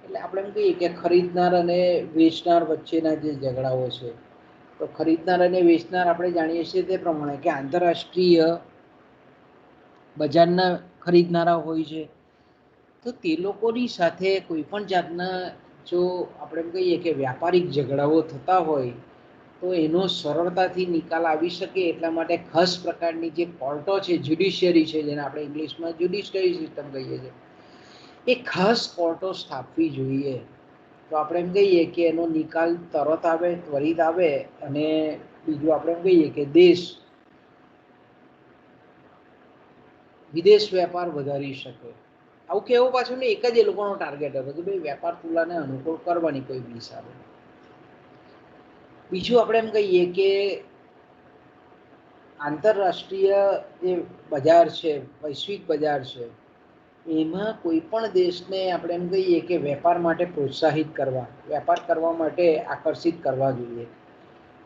એટલે આપણે એમ કહીએ કે ખરીદનાર અને વેચનાર વચ્ચેના જે ઝઘડાઓ છે, તો ખરીદનાર અને વેચનાર આપણે જાણીએ છીએ તે પ્રમાણે કે આંતરરાષ્ટ્રીય બજારના ખરીદનારા હોય છે. તો તે લોકોની સાથે કોઈ પણ જાતના જો આપણે એમ કહીએ કે વ્યાપારિક ઝઘડાઓ થતા હોય તો એનો સરળતાથી નિકાલ આવી શકે એટલા માટે ખાસ પ્રકારની જે કોર્ટો છે, જ્યુડિશિયરી છે, જેને આપણે ઇંગ્લિશમાં જ્યુડિશિયરી સિસ્ટમ કહીએ છીએ, એ ખાસ કોર્ટો સ્થાપવી જોઈએ. તો આપણે એમ કહીએ કે એનો નિકાલ તરત આવે, ત્વરિત આવે, અને બીજું આપણે એમ કહીએ કે વિદેશ વેપાર વધારી શકે. આવું કહેવું પાછું એક જ એ લોકોનો ટાર્ગેટ હતો કે ભાઈ વેપાર તુલનાને અનુકૂળ કરવાની કોઈ બી હિસાબે. બીજું આપણે એમ કહીએ કે આંતરરાષ્ટ્રીય જે બજાર છે, વૈશ્વિક બજાર છે, એમાં કોઈ પણ દેશને આપણે એમ કહીએ કે વેપાર માટે પ્રોત્સાહિત કરવા, વેપાર કરવા માટે આકર્ષિત કરવા જોઈએ.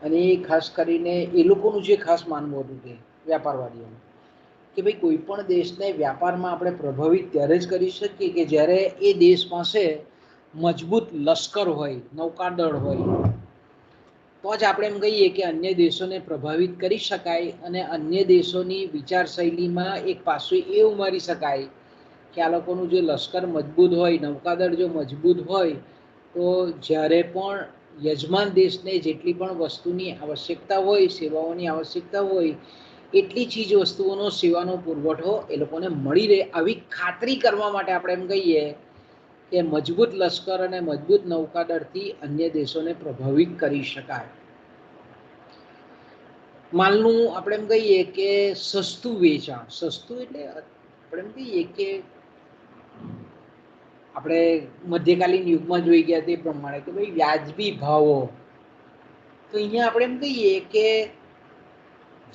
અને એ ખાસ કરીને એ લોકોનું જે ખાસ માનવું હતું કે વ્યાપારવાદીઓનું કે ભાઈ કોઈ પણ દેશને વ્યાપારમાં આપણે પ્રભાવિત ત્યારે જ કરી શકીએ કે જ્યારે એ દેશ પાસે મજબૂત લશ્કર હોય, નૌકાદળ હોય, તો જ આપણે એમ કહીએ કે અન્ય દેશોને પ્રભાવિત કરી શકાય અને અન્ય દેશોની વિચારશૈલીમાં એક પાસું એ ઉમેરી શકાય કે આ લોકોનું જે લશ્કર મજબૂત હોય, નૌકાદળ જો મજબૂત હોય, તો જ્યારે પણ યજમાન દેશને જેટલી પણ વસ્તુની આવશ્યકતા હોય, સેવાઓની આવશ્યકતા હોય, એટલી ચીજ વસ્તુઓનો સેવાનો પુરવઠો એ લોકોને મળી રહે, આવી ખાતરી કરવા માટે આપણે એમ કહીએ કે મજબૂત લશ્કર અને મજબૂત નૌકાદળથી અન્ય દેશોને પ્રભાવિત કરી શકાય. માલનું આપણે એમ કહીએ કે સસ્તું વેચાણ, સસ્તું એટલે આપણે એમ કહીએ કે આપણે મધ્યકાલીન યુગમાં જોઈ ગયા તે પ્રમાણે કે ભાઈ વ્યાજબી ભાવો, તો અહીંયા આપણે એમ કહીએ કે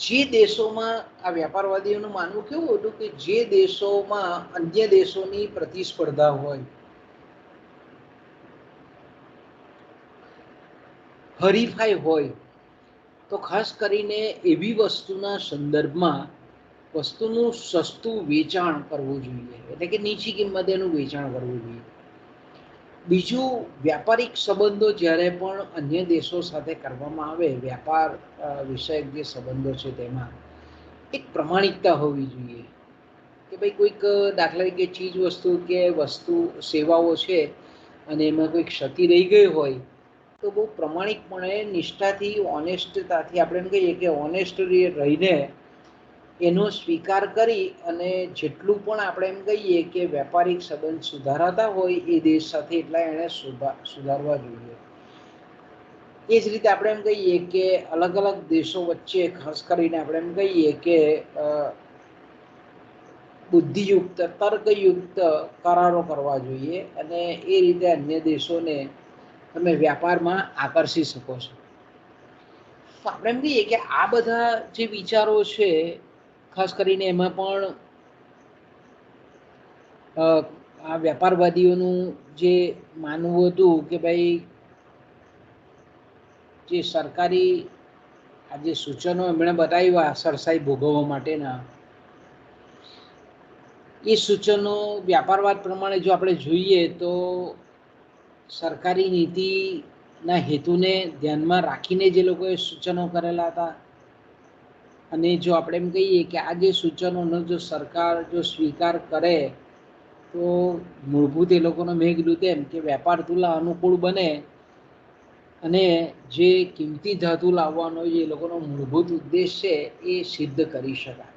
જે દેશોમાં આ વ્યાપારવાદીઓનું માનવું કેવું હતું કે જે દેશોમાં અન્ય દેશોની પ્રતિસ્પર્ધા હોય, હરીફાઈ હોય, તો ખાસ કરીને એવી વસ્તુના સંદર્ભમાં વસ્તુનું સસ્તું વેચાણ કરવું જોઈએ, એટલે કે નીચી કિંમતે એનું વેચાણ કરવું જોઈએ. બીજું, વ્યાપારિક સંબંધો જ્યારે પણ અન્ય દેશો સાથે કરવામાં આવે, વ્યાપાર વિષયક જે સંબંધો છે તેમાં એક પ્રમાણિકતા હોવી જોઈએ કે ભાઈ કોઈક દાખલા તરીકે ચીજ વસ્તુ કે વસ્તુ સેવાઓ છે અને એમાં કોઈ ક્ષતિ રહી ગઈ હોય, તો બહુ પ્રમાણિકપણે, નિષ્ઠાથી, ઓનેસ્ટતાથી આપણે એમ કહીએ કે ઓનેસ્ટ રહીને એનો સ્વીકાર કરી અને જેટલું પણ આપણે એમ કહીએ કે વેપારિક સંબંધ સુધારાતા હોય એ દેશ સાથે, એટલા એણે સુધારવા જોઈએ. એ જ રીતે આપણે એમ કહીએ કે અલગ અલગ દેશો વચ્ચે ખાસ કરીને આપણે એમ કહીએ કે બુદ્ધિયુક્ત, તર્કયુક્ત કરારો કરવા જોઈએ અને એ રીતે અન્ય દેશોને તમે વ્યાપારમાં આકર્ષી શકો છો. તો આપણે એમ કહીએ કે આ બધા જે વિચારો છે, ખાસ કરીને એમાં પણ આ વ્યાપારવાદીઓનું જે માનવું હતું કે ભાઈ જે સરકારી આ જે સૂચનો એમણે બતાવ્યા સરસાઈ ભોગવવા માટેના, એ સૂચનો વ્યાપારવાદ પ્રમાણે જો આપણે જોઈએ તો સરકારી નીતિના હેતુને ધ્યાનમાં રાખીને જે લોકોએ સૂચનો કરેલા હતા. અને જો આપણે એમ કહીએ કે આ જે સૂચનોનો જો સરકાર જો સ્વીકાર કરે, તો મૂળભૂત એ લોકોનો મેં કીધું તેમ કે વેપાર તુલા અનુકૂળ બને અને જે કિંમતી ધાતુ લાવવાનો જે એ લોકોનો મૂળભૂત ઉદ્દેશ છે એ સિદ્ધ કરી શકાય.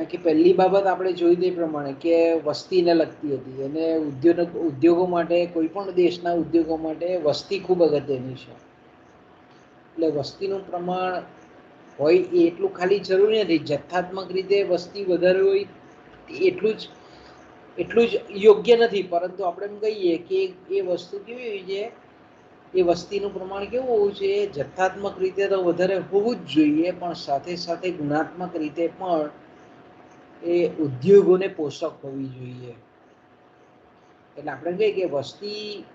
કે પહેલી બાબત આપણે જોઈ તે પ્રમાણે કે વસ્તીને લગતી હતી અને ઉદ્યોગો માટે, કોઈ પણ દેશના ઉદ્યોગો માટે વસ્તી ખૂબ અગત્યની છે. એટલે વસ્તીનું પ્રમાણ હોય એ એટલું ખાલી જરૂરી નથી, જથ્થાત્મક રીતે વસ્તી વધારે હોય એટલું જ યોગ્ય નથી, પરંતુ આપણે એમ કહીએ કે એ વસ્તુ કેવી હોય છે, એ વસ્તીનું પ્રમાણ કેવું હોવું જોઈએ, જથ્થાત્મક રીતે તો વધારે હોવું જ જોઈએ, પણ સાથે સાથે ગુણાત્મક રીતે પણ એ ઉદ્યોગોને પોષક હોવી જોઈએ. એટલે આપણે કહીએ કે વસ્તી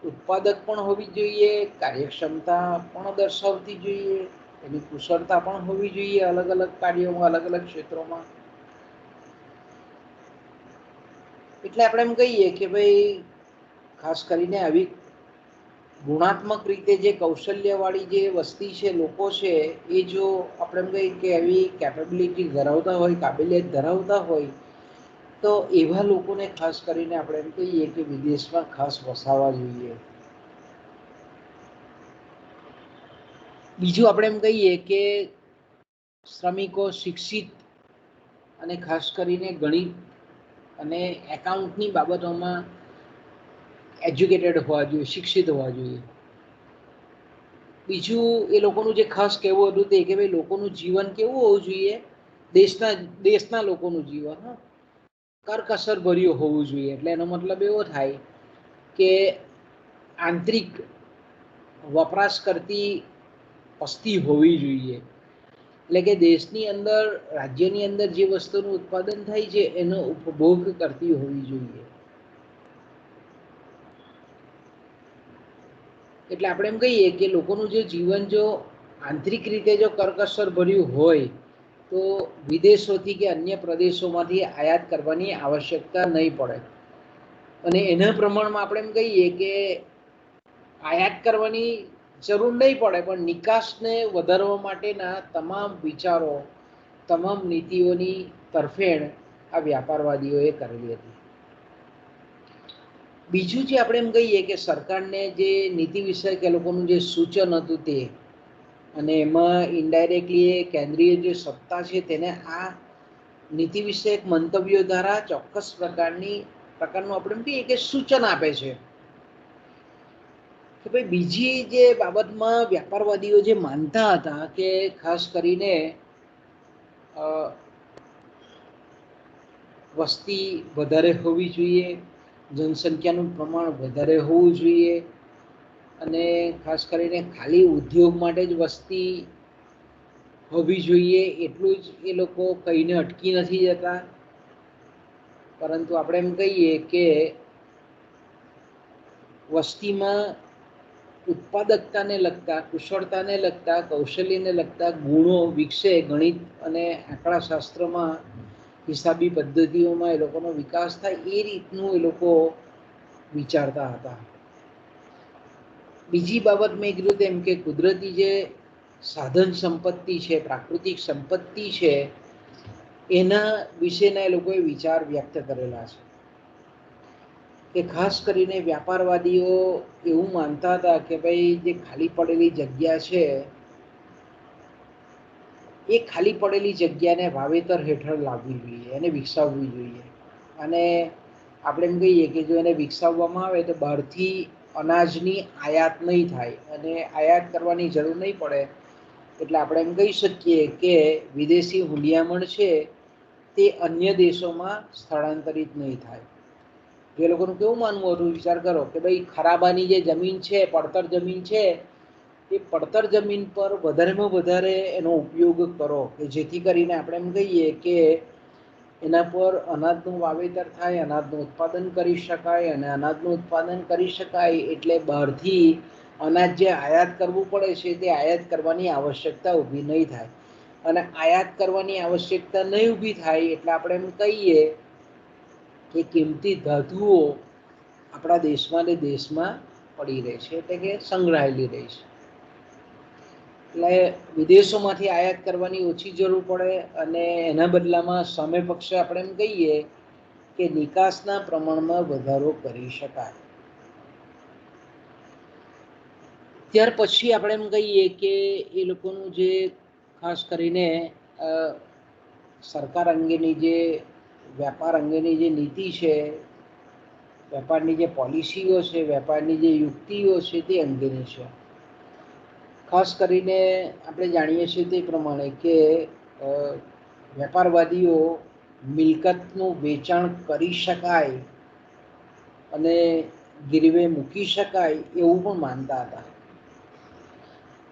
ઉત્પાદક પણ હોવી જોઈએ, કાર્યક્ષમતા પણ દર્શાવતી જોઈએ, એની કુશળતા પણ હોવી જોઈએ અલગ અલગ કાર્યોમાં, અલગ અલગ ક્ષેત્રોમાં. એટલે આપણે એમ કહીએ કે ભાઈ ખાસ કરીને આવી ગુણાત્મક રીતે જે કૌશલ્યવાળી જે વસ્તી છે, લોકો છે, એ જો આપણે એમ કહીએ કે એવી કેપેબિલિટી ધરાવતા હોય, કાબેલિયત ધરાવતા હોય, તો એવા લોકોને ખાસ કરીને આપણે એમ કહીએ કે વિદેશમાં ખાસ વસાવવા જોઈએ. બીજું આપણે એમ કહીએ કે શ્રમિકો શિક્ષિત અને ખાસ કરીને ગણિત અને એકાઉન્ટની બાબતોમાં એજ્યુકેટેડ હોવા જોઈએ, શિક્ષિત હોવા જોઈએ. બીજું એ લોકોનું જે ખાસ કહેવું હતું તે કે ભાઈ લોકોનું જીવન કેવું હોવું જોઈએ, દેશના લોકોનું જીવન કરકસર ભર્યું હોવું જોઈએ. એટલે એનો મતલબ એવો થાય કે આંતરિક વપરાશ કરતી વસ્તી હોવી જોઈએ. એટલે કે દેશની અંદર, રાજ્યની અંદર જે વસ્તુનું ઉત્પાદન થાય છે એનો ઉપભોગ કરતી હોવી જોઈએ. એટલે આપણે એમ કહીએ કે લોકોનું જે જીવન જો આંતરિક રીતે જો કરકસર ભર્યું હોય તો વિદેશોથી કે અન્ય પ્રદેશોમાંથી આયાત કરવાની આવશ્યકતા નહીં પડે. અને એના પ્રમાણમાં આપણે એમ કહીએ કે આયાત કરવાની જરૂર નહીં પડે, પણ નિકાસને વધારવા માટેના તમામ વિચારો, તમામ નીતિઓની તરફેણ આ વ્યાપારવાદીઓએ કરેલી હતી. બીજું જે આપણે એમ કહીએ કે સરકારને જે નીતિ વિષયક એ લોકોનું જે સૂચન હતું તે, અને એમાં ઇનડાયરેક્ટલી કેન્દ્રીય જે સત્તા છે તેને આ નીતિ વિષયક મંતવ્યો દ્વારા ચોક્કસ પ્રકારનું આપણે એમ કહીએ કે સૂચન આપે છે કે ભાઈ બીજી જે બાબતમાં વ્યાપારવાદીઓ જે માનતા હતા કે ખાસ કરીને વસ્તી વધારે હોવી જોઈએ, જનસંખ્યાનું પ્રમાણ વધારે હોવું જોઈએ, અને ખાસ કરીને ખાલી ઉદ્યોગ માટે જ વસ્તી હોવી જોઈએ એટલું જ એ લોકો કહીને અટકી નથી જતા. પરંતુ આપણે એમ કહીએ કે વસ્તીમાં ઉત્પાદકતાને લગતા, કુશળતાને લગતા, કૌશલ્યને લગતા ગુણો વિકસે. ગણિત અને આંકડાશાસ્ત્રમાં, હિસાબી પદ્ધતિઓમાં એ લોકોનો વિકાસ થાય એ રીતનું એ લોકો વિચારતા હતા. બીજી બાબત મેં કીધું તેમ કે કુદરતી જે સાધન સંપત્તિ છે, પ્રાકૃતિક સંપત્તિ છે, એના વિશેના એ લોકોએ વિચાર વ્યક્ત કરેલા છે. કે ખાસ કરીને વ્યાપારવાદીઓ એવું માનતા હતા કે ભાઈ જે ખાલી પડેલી જગ્યા છે એ ખાલી પડેલી જગ્યાને વાવેતર હેઠળ લાવવી જોઈએ, એને વિકસાવવી જોઈએ. અને આપણે એમ કહીએ કે જો એને વિકસાવવામાં આવે તો બહારથી અનાજની આયાત નહીં થાય અને આયાત કરવાની જરૂર નહીં પડે. એટલે આપણે એમ કહી શકીએ કે વિદેશી હુંડિયામણ છે તે અન્ય દેશોમાં સ્થળાંતરિત નહીં થાય. એ લોકોનું કેવું માનવું હતું, વિચાર કરો કે ભાઈ ખરાબાની જે જમીન છે, પડતર જમીન છે, એ પડતર જમીન પર વધારેમાં વધારે એનો ઉપયોગ કરો કે જેથી કરીને આપણે એમ કહીએ કે એના પર અનાજનું વાવેતર થાય, અનાજનું ઉત્પાદન કરી શકાય, અને અનાજનું ઉત્પાદન કરી શકાય એટલે બહારથી અનાજ જે આયાત કરવું પડે છે તે આયાત કરવાની આવશ્યકતા ઊભી નહીં થાય. અને આયાત કરવાની આવશ્યકતા નહીં ઊભી થાય એટલે આપણે એમ કહીએ કે કિંમતી ધાતુઓ આપણા દેશમાં ને દેશમાં પડી રહે છે, એટલે કે સંગ્રહાયેલી રહે છે. એટલે વિદેશોમાંથી આયાત કરવાની ઓછી જરૂર પડે અને એના બદલામાં સામે પક્ષે આપણે એમ કહીએ કે નિકાસના પ્રમાણમાં વધારો કરી શકાય. ત્યાર પછી આપણે એમ કહીએ કે એ લોકોનું જે ખાસ કરીને સરકાર અંગેની જે વ્યાપાર અંગેની જે નીતિ છે, વેપારની જે પોલિસીઓ છે, વેપારની જે યુક્તિઓ છે તે અંગેની છે. ખાસ કરીને આપણે જાણીએ છીએ તે પ્રમાણે કે વેપારવાદીઓ મિલકતનું વેચાણ કરી શકાય અને ગીરવે મૂકી શકાય એવું પણ માનતા હતા.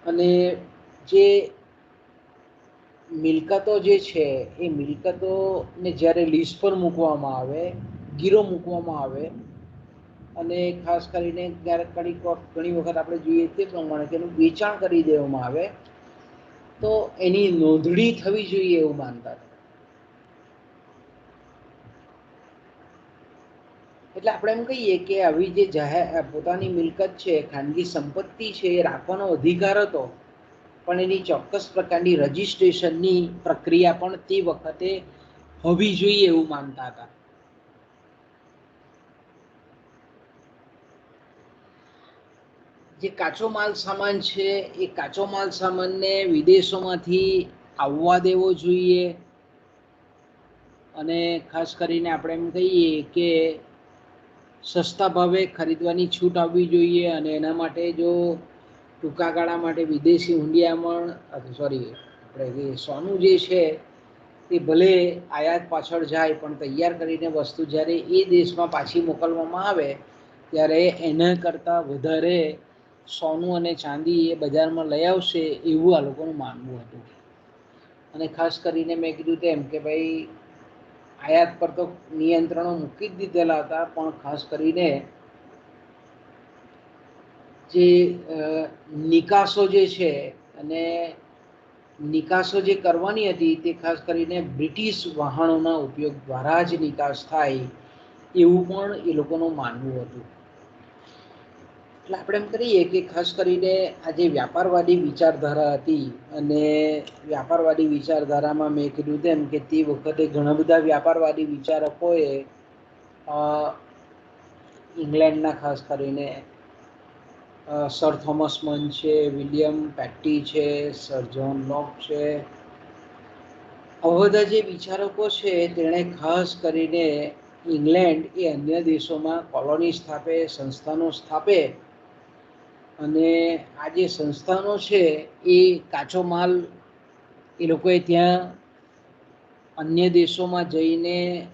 અને જે મિલકતો જે છે એ મિલકતોને જ્યારે લીઝ પર મૂકવામાં આવે, ગીરો મૂકવામાં આવે, અને ખાસ કરીને ઘણી વખત આપણે જોઈએ તે પ્રમાણે તેનું વેચાણ કરી દેવામાં આવે તો એની નોંધણી થવી જોઈએ એવું માનતા હતા. એટલે આપણે એમ કહીએ કે આવી જે જાહેર પોતાની મિલકત છે, ખાનગી સંપત્તિ છે, એ રાખવાનો અધિકાર હતો, પણ એની ચોક્કસ પ્રકારની રજિસ્ટ્રેશનની પ્રક્રિયા પણ તે વખતે હોવી જોઈએ એવું માનતા હતા. જે કાચો માલ સામાન છે એ કાચો માલ સામાનને વિદેશોમાંથી આવવા દેવો જોઈએ, અને ખાસ કરીને આપણે એમ કહીએ કે સસ્તા ભાવે ખરીદવાની છૂટ આવવી જોઈએ. અને એના માટે જો ટૂંકા ગાળા માટે વિદેશી હુંડિયામણ આપણે સોનું જે છે એ ભલે આયાત પાછળ જાય પણ તૈયાર કરીને વસ્તુ જ્યારે એ દેશમાં પાછી મોકલવામાં આવે ત્યારે એના કરતાં વધારે સોનું અને ચાંદી એ બજારમાં લઈ આવશે એવું આ લોકોનું માનવું હતું. અને ખાસ કરીને મેં કીધું તેમ કે ભાઈ આયાત પર તો નિયંત્રણો મૂકી જ દીધેલા હતા, પણ ખાસ કરીને જે નિકાસો જે છે અને નિકાસો જે કરવાની હતી તે ખાસ કરીને બ્રિટિશ વહાણોના ઉપયોગ દ્વારા જ નિકાસ થાય એવું પણ એ લોકોનું માનવું હતું. એટલે આપણે એમ કહીએ કે ખાસ કરીને આ જે વ્યાપારવાદી વિચારધારા હતી, અને વ્યાપારવાદી વિચારધારામાં મેં કીધું તેમ કે તે વખતે ઘણા બધા વ્યાપારવાદી વિચારકોએ ઇંગ્લેન્ડના ખાસ કરીને સર થોમસ મન છે, વિલિયમ પેટી છે, સર જ્હોન લોક છે, આવા બધા જે વિચારકો છે તેણે ખાસ કરીને ઇંગ્લેન્ડ એ અન્ય દેશોમાં કોલોની સ્થાપે, સંસ્થાનો સ્થાપે, અને આ જે સંસ્થાનો છે એ કાચો માલ એ લોકોએ ત્યાં અન્ય દેશોમાં જઈને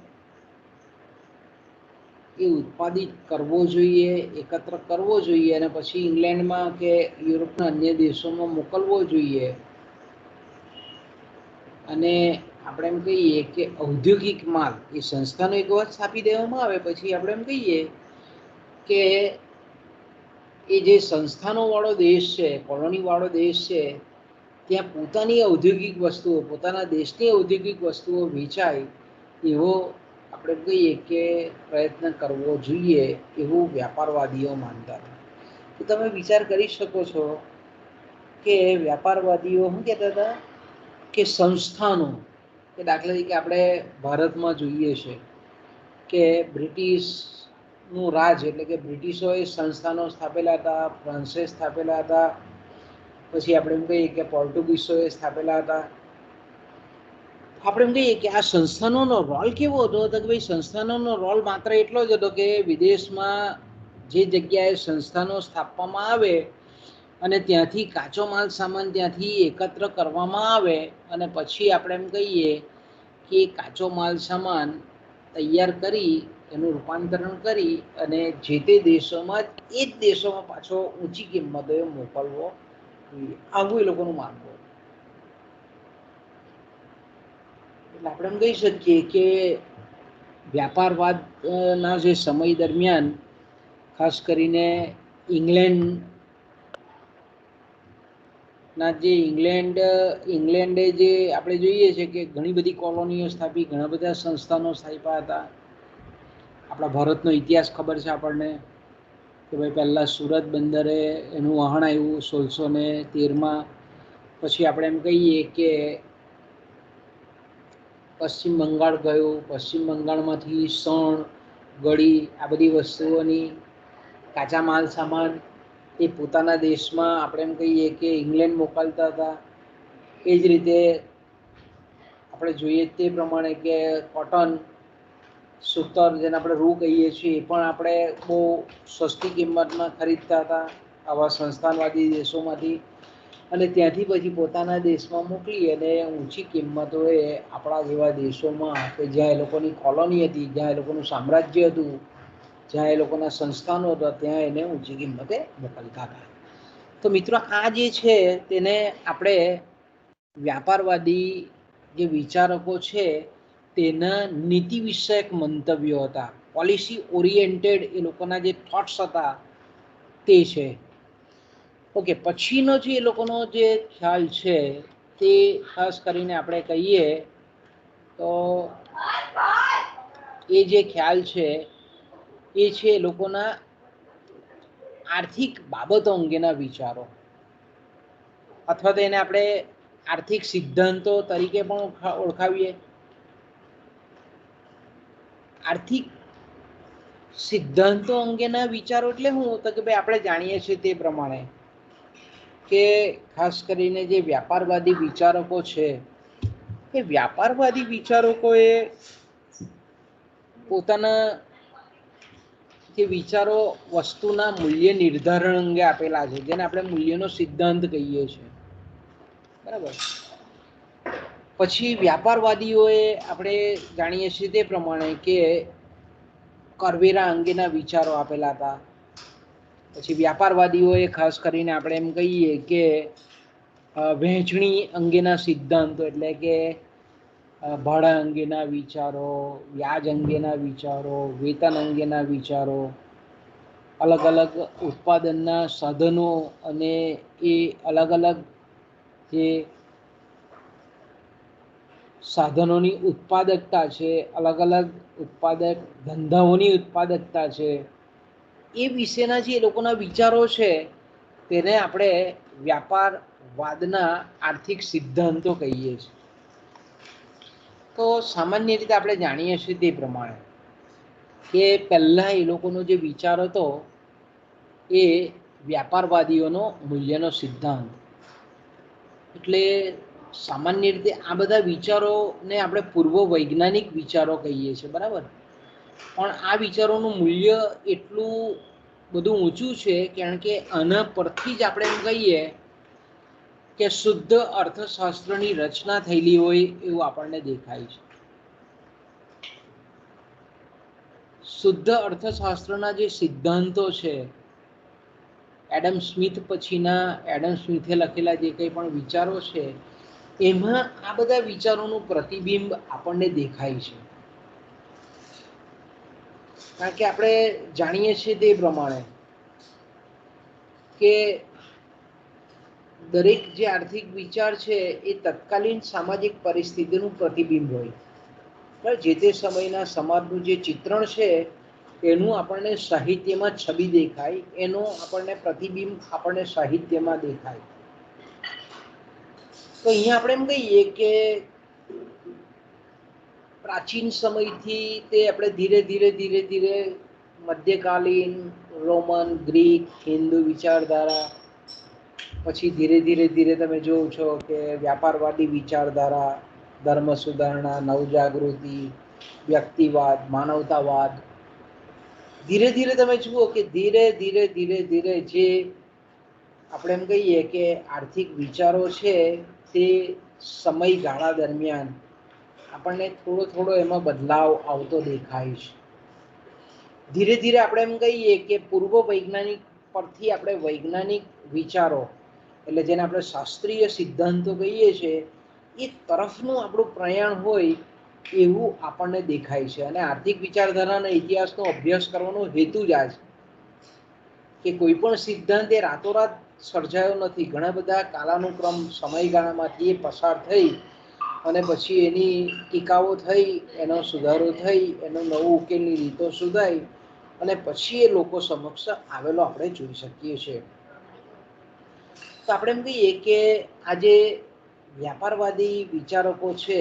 એ ઉત્પાદિત કરવો જોઈએ, એકત્ર કરવો જોઈએ અને પછી ઇંગ્લેન્ડમાં કે યુરોપના અન્ય દેશોમાં મોકલવો જોઈએ. અને આપણે એમ કહીએ કે ઔદ્યોગિક માલ એ સંસ્થાનો એક વખત સ્થાપી દેવામાં આવે પછી આપણે એમ કહીએ કે એ જે સંસ્થાનોવાળો દેશ છે, કોલોનીવાળો દેશ છે, ત્યાં પોતાની ઔદ્યોગિક વસ્તુઓ, પોતાના દેશની ઔદ્યોગિક વસ્તુઓ વેચાય એવો આપણે કહીએ કે પ્રયત્ન કરવો જોઈએ એવું વ્યાપારવાદીઓ માનતા હતા. તો તમે વિચાર કરી શકો છો કે વ્યાપારવાદીઓ શું કહેતા હતા કે સંસ્થાનો, કે દાખલા તરીકે આપણે ભારતમાં જોઈએ છે કે બ્રિટિશનું રાજ એટલે કે બ્રિટિશોએ સંસ્થાનો સ્થાપેલા હતા, ફ્રાન્સે સ્થાપેલા હતા, પછી આપણે એમ કહીએ કે પોર્ટુગીઝોએ સ્થાપેલા હતા. આપણે એમ કહીએ કે આ સંસ્થાનોનો રોલ કેવો હતો તો કે ભાઈ સંસ્થાનોનો રોલ માત્ર એટલો જ હતો કે વિદેશમાં જે જગ્યાએ સંસ્થાનો સ્થાપવામાં આવે અને ત્યાંથી કાચો માલ સામાન ત્યાંથી એકત્ર કરવામાં આવે અને પછી આપણે એમ કહીએ કે કાચો માલ સામાન તૈયાર કરી એનું રૂપાંતરણ કરી અને જે તે દેશોમાં એ જ દેશોમાં પાછો ઊંચી કિંમતે મોકલવો જોઈએ, આવું એ લોકોનું માનવું. એટલે આપણે એમ કહી શકીએ કે વ્યાપારવાદના જે સમય દરમિયાન ખાસ કરીને ઇંગ્લેન્ડે જે આપણે જોઈએ છે કે ઘણી બધી કોલોનીઓ સ્થાપી, ઘણા બધા સંસ્થાનો સ્થાપ્યા હતા. આપણા ભારતનો ઇતિહાસ ખબર છે આપણને કે ભાઈ પહેલાં સુરત બંદરે એનું વહાણ આવ્યું 1613માં. પછી આપણે એમ કહીએ કે પશ્ચિમ બંગાળ ગયું, પશ્ચિમ બંગાળમાંથી સણ, ગળી આ બધી વસ્તુઓની કાચા માલ સામાન એ પોતાના દેશમાં આપણે એમ કહીએ કે ઇંગ્લેન્ડ મોકલતા હતા. એ જ રીતે આપણે જોઈએ તે પ્રમાણે કે કોટન, સૂતર જેને આપણે રૂ કહીએ છીએ એ પણ આપણે બહુ સસ્તી કિંમતમાં ખરીદતા હતા આવા સંસ્થાનવાદી દેશોમાંથી, અને ત્યાંથી પછી પોતાના દેશમાં મોકલી અને ઊંચી કિંમતોએ આપણા જેવા દેશોમાં કે જ્યાં એ લોકોની કોલોની હતી, જ્યાં એ લોકોનું સામ્રાજ્ય હતું, જ્યાં એ લોકોના સંસ્થાનો હતા ત્યાં એને ઊંચી કિંમતે મોકલતા હતા. તો મિત્રો આ જે છે તેને આપણે વ્યાપારવાદી જે વિચારકો છે તેના નીતિ વિષયક મંતવ્યો હતા, પોલિસી ઓરિએન્ટેડ એ લોકોના જે થોટ્સ હતા તે છે. ઓકે, પછીનો જે એ લોકોનો જે ખ્યાલ છે તે ખાસ કરીને આપણે કહીએ તો એ જે ખ્યાલ છે એ છે એ લોકોના આર્થિક બાબતો અંગેના વિચારો, અથવા તો એને આપણે આર્થિક સિદ્ધાંતો તરીકે પણ ઓળખાવીએ. આર્થિક સિદ્ધાંતો અંગેના વિચારો એટલે શું તો કે ભાઈ આપણે જાણીએ છીએ તે પ્રમાણે કે ખાસ કરીને જે વ્યાપારવાદી વિચારકો છે એ વ્યાપારવાદી વિચારકોએ પોતાના જે વિચારો વસ્તુના મૂલ્ય નિર્ધારણ અંગે આપેલા છે, જેને આપણે મૂલ્યનો સિદ્ધાંત કહીએ છીએ, બરાબર. પછી વ્યાપારવાદીઓએ આપણે જાણીએ છીએ તે પ્રમાણે કે કરવેરા અંગેના વિચારો આપેલા હતા. પછી વ્યાપારવાદીઓએ ખાસ કરીને આપણે એમ કહીએ કે વહેંચણી અંગેના સિદ્ધાંતો, એટલે કે ભાડા અંગેના વિચારો, વ્યાજ અંગેના વિચારો, વેતન અંગેના વિચારો, અલગ અલગ ઉત્પાદનના સાધનો અને એ અલગ અલગ જે સાધનોની ઉત્પાદકતા છે, અલગ અલગ ઉત્પાદક ધંધાઓની ઉત્પાદકતા છે, એ વિશેના જે એ લોકોના વિચારો છે તેને આપણે વ્યાપારવાદના આર્થિક સિદ્ધાંતો કહીએ છીએ. તો સામાન્ય રીતે આપણે જાણીએ છીએ તે પ્રમાણે કે પહેલાં એ લોકોનો જે વિચાર હતો એ વ્યાપારવાદીઓનો મૂલ્યનો સિદ્ધાંત. એટલે સામાન્ય રીતે આ બધા વિચારોને આપણે પૂર્વ વૈજ્ઞાનિક વિચારો કહીએ છીએ, બરાબર. પણ આ વિચારોનું મૂલ્ય એટલું બધું ઊંચું છે કારણ કે આના પરથી જ આપણે એમ કહીએ કે શુદ્ધ અર્થશાસ્ત્રની રચના થયેલી હોય એવું આપણને દેખાય છે. શુદ્ધ અર્થશાસ્ત્રના જે સિદ્ધાંતો છે, એડમ સ્મિથ પછીના એડમ સ્મિથે લખેલા જે કંઈ પણ વિચારો છે, એમાં આ બધા વિચારોનું પ્રતિબિંબ આપણને દેખાય છે. કારણ કે આપણે જાણીએ છીએ તે પ્રમાણે કે દરેક જે આર્થિક વિચાર છે એ તત્કાલીન સામાજિક પરિસ્થિતિનું પ્રતિબિંબ હોય. જે તે સમયના સમાજનું જે ચિત્રણ છે એનું આપણને સાહિત્યમાં છબી દેખાય, એનું આપણને પ્રતિબિંબ આપણને સાહિત્યમાં દેખાય. તો અહીંયા આપણે એમ કહીએ કે પ્રાચીન સમયથી તે આપણે ધીરે ધીરે ધીરે ધીરે મધ્યકાલીન રોમન, ગ્રીક, હિન્દુ વિચારધારા, પછી ધીરે ધીરે ધીરે તમે જોવો છો કે વ્યાપારવાદી વિચારધારા, ધર્મ સુધારણા, નવજાગૃતિ, વ્યક્તિવાદ, માનવતાવાદ, ધીરે ધીરે તમે જુઓ કે ધીરે ધીરે ધીરે ધીરે જે આપણે એમ કહીએ કે આર્થિક વિચારો છે તે સમયગાળા દરમિયાન આપણને થોડો થોડો એમાં બદલાવ આવતો દેખાય છે. ધીરે ધીરે આપણે એમ કહીએ કે પૂર્વ વૈજ્ઞાનિક પરથી આપણે વૈજ્ઞાનિક વિચારો, એટલે જેને આપણે શાસ્ત્રીય સિદ્ધાંતો કહીએ છીએ, એ તરફનું આપણું પ્રયાણ હોય એવું આપણને દેખાય છે. અને આર્થિક વિચારધારાના ઇતિહાસનો અભ્યાસ કરવાનો હેતુ જ આ છે કે કોઈ પણ સિદ્ધાંત એ રાતોરાત સર્જાયો નથી. ઘણા બધા કાલાનુક્રમ સમયગાળામાંથી એ પસાર થઈ અને પછી એની ટીકાઓ થઈ, એનો સુધારો થઈ, એનો નવો ઉકેલની રીતો શોધાઈ અને પછી એ લોકો સમક્ષ આવેલો આપણે જોઈ શકીએ છીએ. તો આપણે એમ કહીએ કે આજે વ્યાપારવાદી વિચારકો છે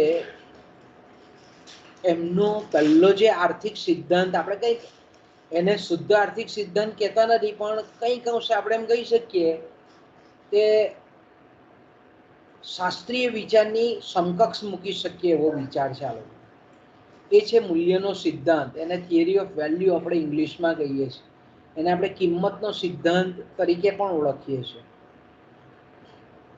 એમનો પહેલો જે આર્થિક સિદ્ધાંત, આપણે કંઈક એને શુદ્ધ આર્થિક સિદ્ધાંત કહેતા નથી, પણ કંઈક અંશે આપણે એમ કહી શકીએ કે શાસ્ત્રીય વિચારની સમકક્ષ મૂકી શકીએ એવો વિચાર છે આ લોકો. એ છે મૂલ્યનો સિદ્ધાંત. એને થિયરી ઓફ વેલ્યુ આપણે ઇંગ્લિશમાં કહીએ છીએ. એને આપણે કિંમતનો સિદ્ધાંત તરીકે પણ ઓળખીએ છીએ.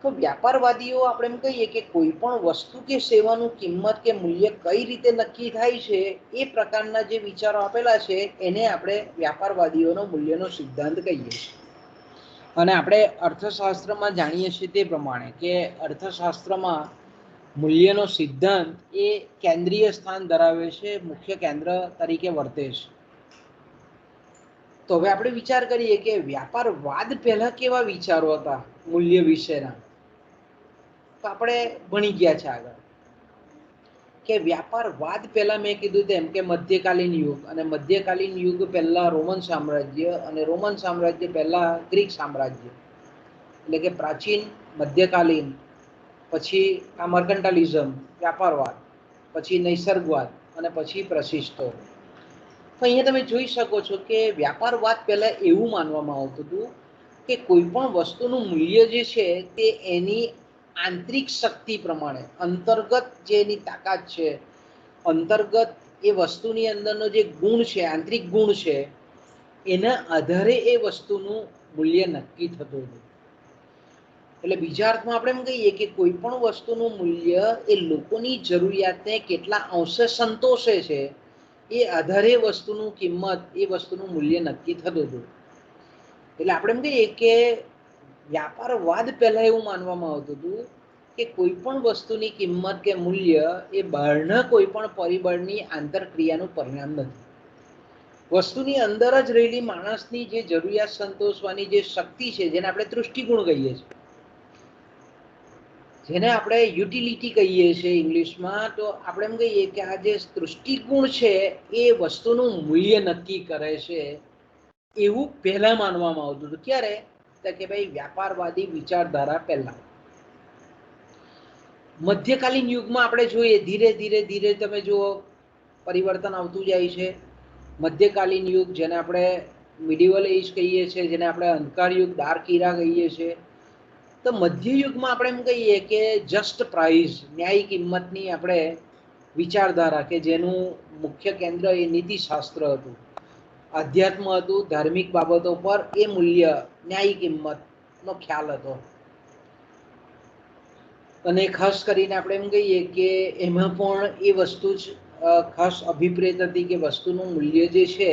તો વ્યાપારવાદીઓ આપણે એમ કહીએ કે કોઈ પણ વસ્તુ કે સેવાનું કિંમત કે મૂલ્ય કઈ રીતે નક્કી થાય છે એ પ્રકારના જે વિચારો આપેલા છે એને આપણે વ્યાપારવાદીઓનો મૂલ્યનો સિદ્ધાંત કહીએ છીએ. અને આપણે અર્થશાસ્ત્રમાં જાણીએ છીએ તે પ્રમાણે કે અર્થશાસ્ત્રમાં મૂલ્યનો સિદ્ધાંત એ કેન્દ્રીય સ્થાન ધરાવે છે, મુખ્ય કેન્દ્ર તરીકે વર્તે છે. તો હવે આપણે વિચાર કરીએ કે વ્યાપારવાદ પહેલા કેવા વિચારો હતા મૂલ્ય વિશેના. તો આપણે ભણી ગયા છે આગળ કે વ્યાપારવાદ પહેલા મેં કીધું તેમ કે મધ્યકાલીન યુગ, અને મધ્યકાલીન યુગ પહેલા રોમન સામ્રાજ્ય, અને રોમન સામ્રાજ્ય પહેલા ગ્રીક સામ્રાજ્ય, એટલે કે પ્રાચીન, મધ્યકાલીન, પછી આ મર્કન્ટાલિઝમ વ્યાપારવાદ, પછી નૈસર્ગવાદ અને પછી પ્રશિષ્ટો. તો અહીંયા તમે જોઈ શકો છો કે વ્યાપારવાદ પહેલા એવું માનવામાં આવતું હતું કે કોઈ પણ વસ્તુનું મૂલ્ય જે છે તે એની આંતરિક શક્તિ પ્રમાણે, અંતર્ગત જે એની તાકાત છે, અંતર્ગત એ વસ્તુની અંદરનો જે ગુણ છે, આંતરિક ગુણ છે, એના આધારે એ વસ્તુનું મૂલ્ય નક્કી થતું હતું. એટલે બીજા અર્થમાં આપણે એમ કહીએ કે કોઈ પણ વસ્તુનું મૂલ્ય એ લોકોની જરૂરિયાતને કેટલા અંશે સંતોષે છે એ આધારે વસ્તુનું કિંમત, એ વસ્તુનું મૂલ્ય નક્કી થતું હતું. એટલે આપણે એમ કહીએ કે વ્યાપારવાદ પહેલા એવું માનવામાં આવતું હતું કે કોઈ પણ વસ્તુની કિંમત કે મૂલ્ય એ બહારના કોઈ પણ પરિબળની આંતરક્રિયાનું પરિણામ નથી. વસ્તુની અંદર જ રહેલી માણસની જે જરૂરિયાત સંતોષવાની જે શક્તિ છે, જેને આપણે દૃષ્ટિગુણ કહીએ છીએ, જેને આપણે યુટિલિટી કહીએ છીએ ઇંગ્લિશમાં, તો આપણે એમ કહીએ કે આ જે દૃષ્ટિગુણ છે એ વસ્તુનું મૂલ્ય નક્કી કરે છે, એવું પહેલા માનવામાં આવતું હતું. ક્યારે? તો કે ભાઈ વ્યાપારવાદી વિચારધારા પહેલા. મધ્યકાલીન યુગમાં આપણે જોઈએ ધીરે ધીરે ધીરે તમે જુઓ પરિવર્તન આવતું જાય છે. મધ્યકાલીન યુગ, જેને આપણે મિડિવલ એજ કહીએ છીએ, જેને આપણે અંધકાર યુગ, ડાર્ક ઇરા કહીએ છીએ, તો મધ્યયુગમાં આપણે એમ કહીએ કે જસ્ટ પ્રાઇસ, ન્યાયી કિંમતની આપણે વિચારધારા, કે જેનું મુખ્ય કેન્દ્ર એ નીતિશાસ્ત્ર હતું, અધ્યાત્મ હતું, ધાર્મિક બાબતો પર એ મૂલ્ય, ન્યાયી કિંમતનો ખ્યાલ હતો. અને ખાસ કરીને આપણે એમ કહીએ કે એમાં પણ એ વસ્તુ જ ખાસ અભિપ્રેત હતી કે વસ્તુનું મૂલ્ય જે છે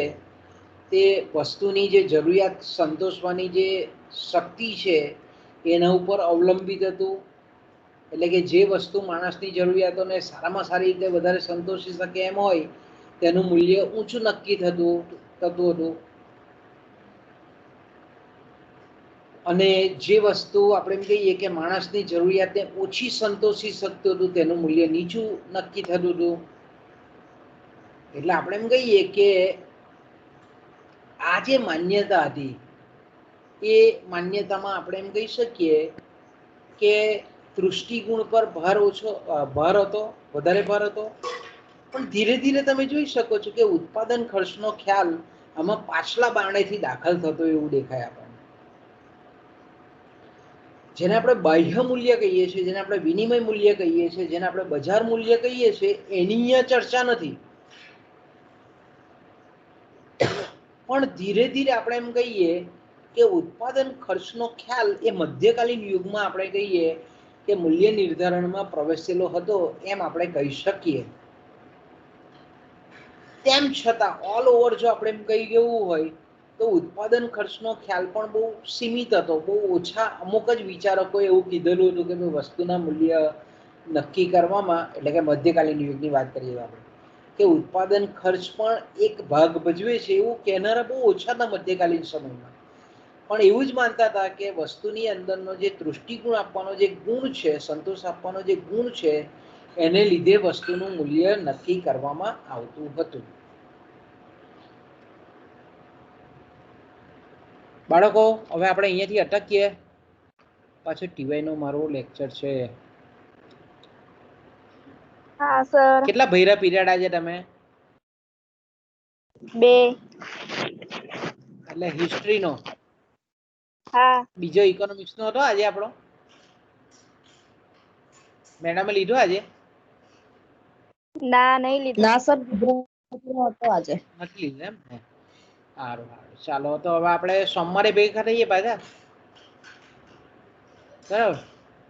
તે વસ્તુની જે જરૂરિયાત સંતોષવાની જે શક્તિ છે એના ઉપર અવલંબિત હતું. એટલે કે જે વસ્તુ માણસની જરૂરિયાતોને સારામાં સારી રીતે વધારે સંતોષી શકે એમ હોય તેનું મૂલ્ય ઊંચું નક્કી થતું હતું. અને જે વસ્તુ આપણે એમ કહીએ કે માણસની જરૂરિયાતને ઓછી સંતોષી શકતું હતું તેનું મૂલ્ય નીચું નક્કી થતું હતું. એટલે આપણે એમ કહીએ કે આ જે માન્યતા હતી એ માન્યતામાં આપણે એમ કહી શકીએ કે દૃષ્ટિગુણ પર ભાર હતો, વધારે ભાર હતો. પણ ધીરે ધીરે તમે જોઈ શકો છો કે ઉત્પાદન ખર્ચનો ખ્યાલ આમાં પાછલા બારણેથી દાખલ થતો એવું દેખાય આપણને. જેને આપણે બાહ્ય મૂલ્ય કહીએ છીએ, જેને આપણે વિનિમય મૂલ્ય કહીએ છીએ, જેને આપણે બજાર મૂલ્ય કહીએ છીએ, એની અહીંયા ચર્ચા નથી. પણ ધીરે ધીરે આપણે એમ કહીએ કે ઉત્પાદન ખર્ચનો ખ્યાલ એ મધ્યકાલીન યુગમાં આપણે કહીએ કે મૂલ્ય નિર્ધારણમાં પ્રવેશેલો હતો એમ આપણે કહી શકીએ. તેમ છતાં ઓલ ઓવર જો આપણે એમ કહી જવું હોય તો ઉત્પાદન ખર્ચનો ખ્યાલ પણ બહુ સીમિત હતો. બહુ ઓછા અમુક જ વિચારકોએ એવું કીધેલું હતું કે વસ્તુના મૂલ્ય નક્કી કરવામાં, એટલે કે મધ્યકાલીન યુગની વાત કરીએ આપણે, કે ઉત્પાદન ખર્ચ પણ એક ભાગ ભજવે છે એવું કહેનારા બહુ ઓછા હતા મધ્યકાલીન સમયમાં. પણ એવું જ માનતા હતા કે વસ્તુની અંદરનો જે દૃષ્ટિગુણ આપવાનો જે ગુણ છે, સંતોષ આપવાનો જે ગુણ છે, એને લીધે વસ્તુનું મૂલ્ય નક્કી કરવામાં આવતું હતું. બાળકો, હવે આપણે અહીંયાથી અટકીએ. પાછું ટીવાય નો મારો લેક્ચર છે. હા સર. કેટલા ભૈરા પીરિયડ આજે તમે? 2. એટલે હિસ્ટ્રી નો? હા. બીજો ઇકોનોમિક્સ નો હતો આજે આપણો? મેડમે લીધો આજે? ના, નહીં લીધો. ના સર, ગુજરાતીનો હતો આજે. નથી લીધો એમ ને? સારું સારું, ચાલો તો હવે આપણે સોમવારે ભેગા થઈએ પાછા. બરાબર?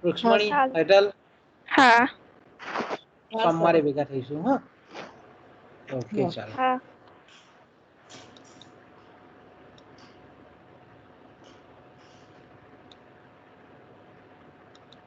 રૂક્ષ્મણી, હેતલ? હા. સોમવારે ભેગા થઈશું. હા, ઓકે, ચાલો. હા.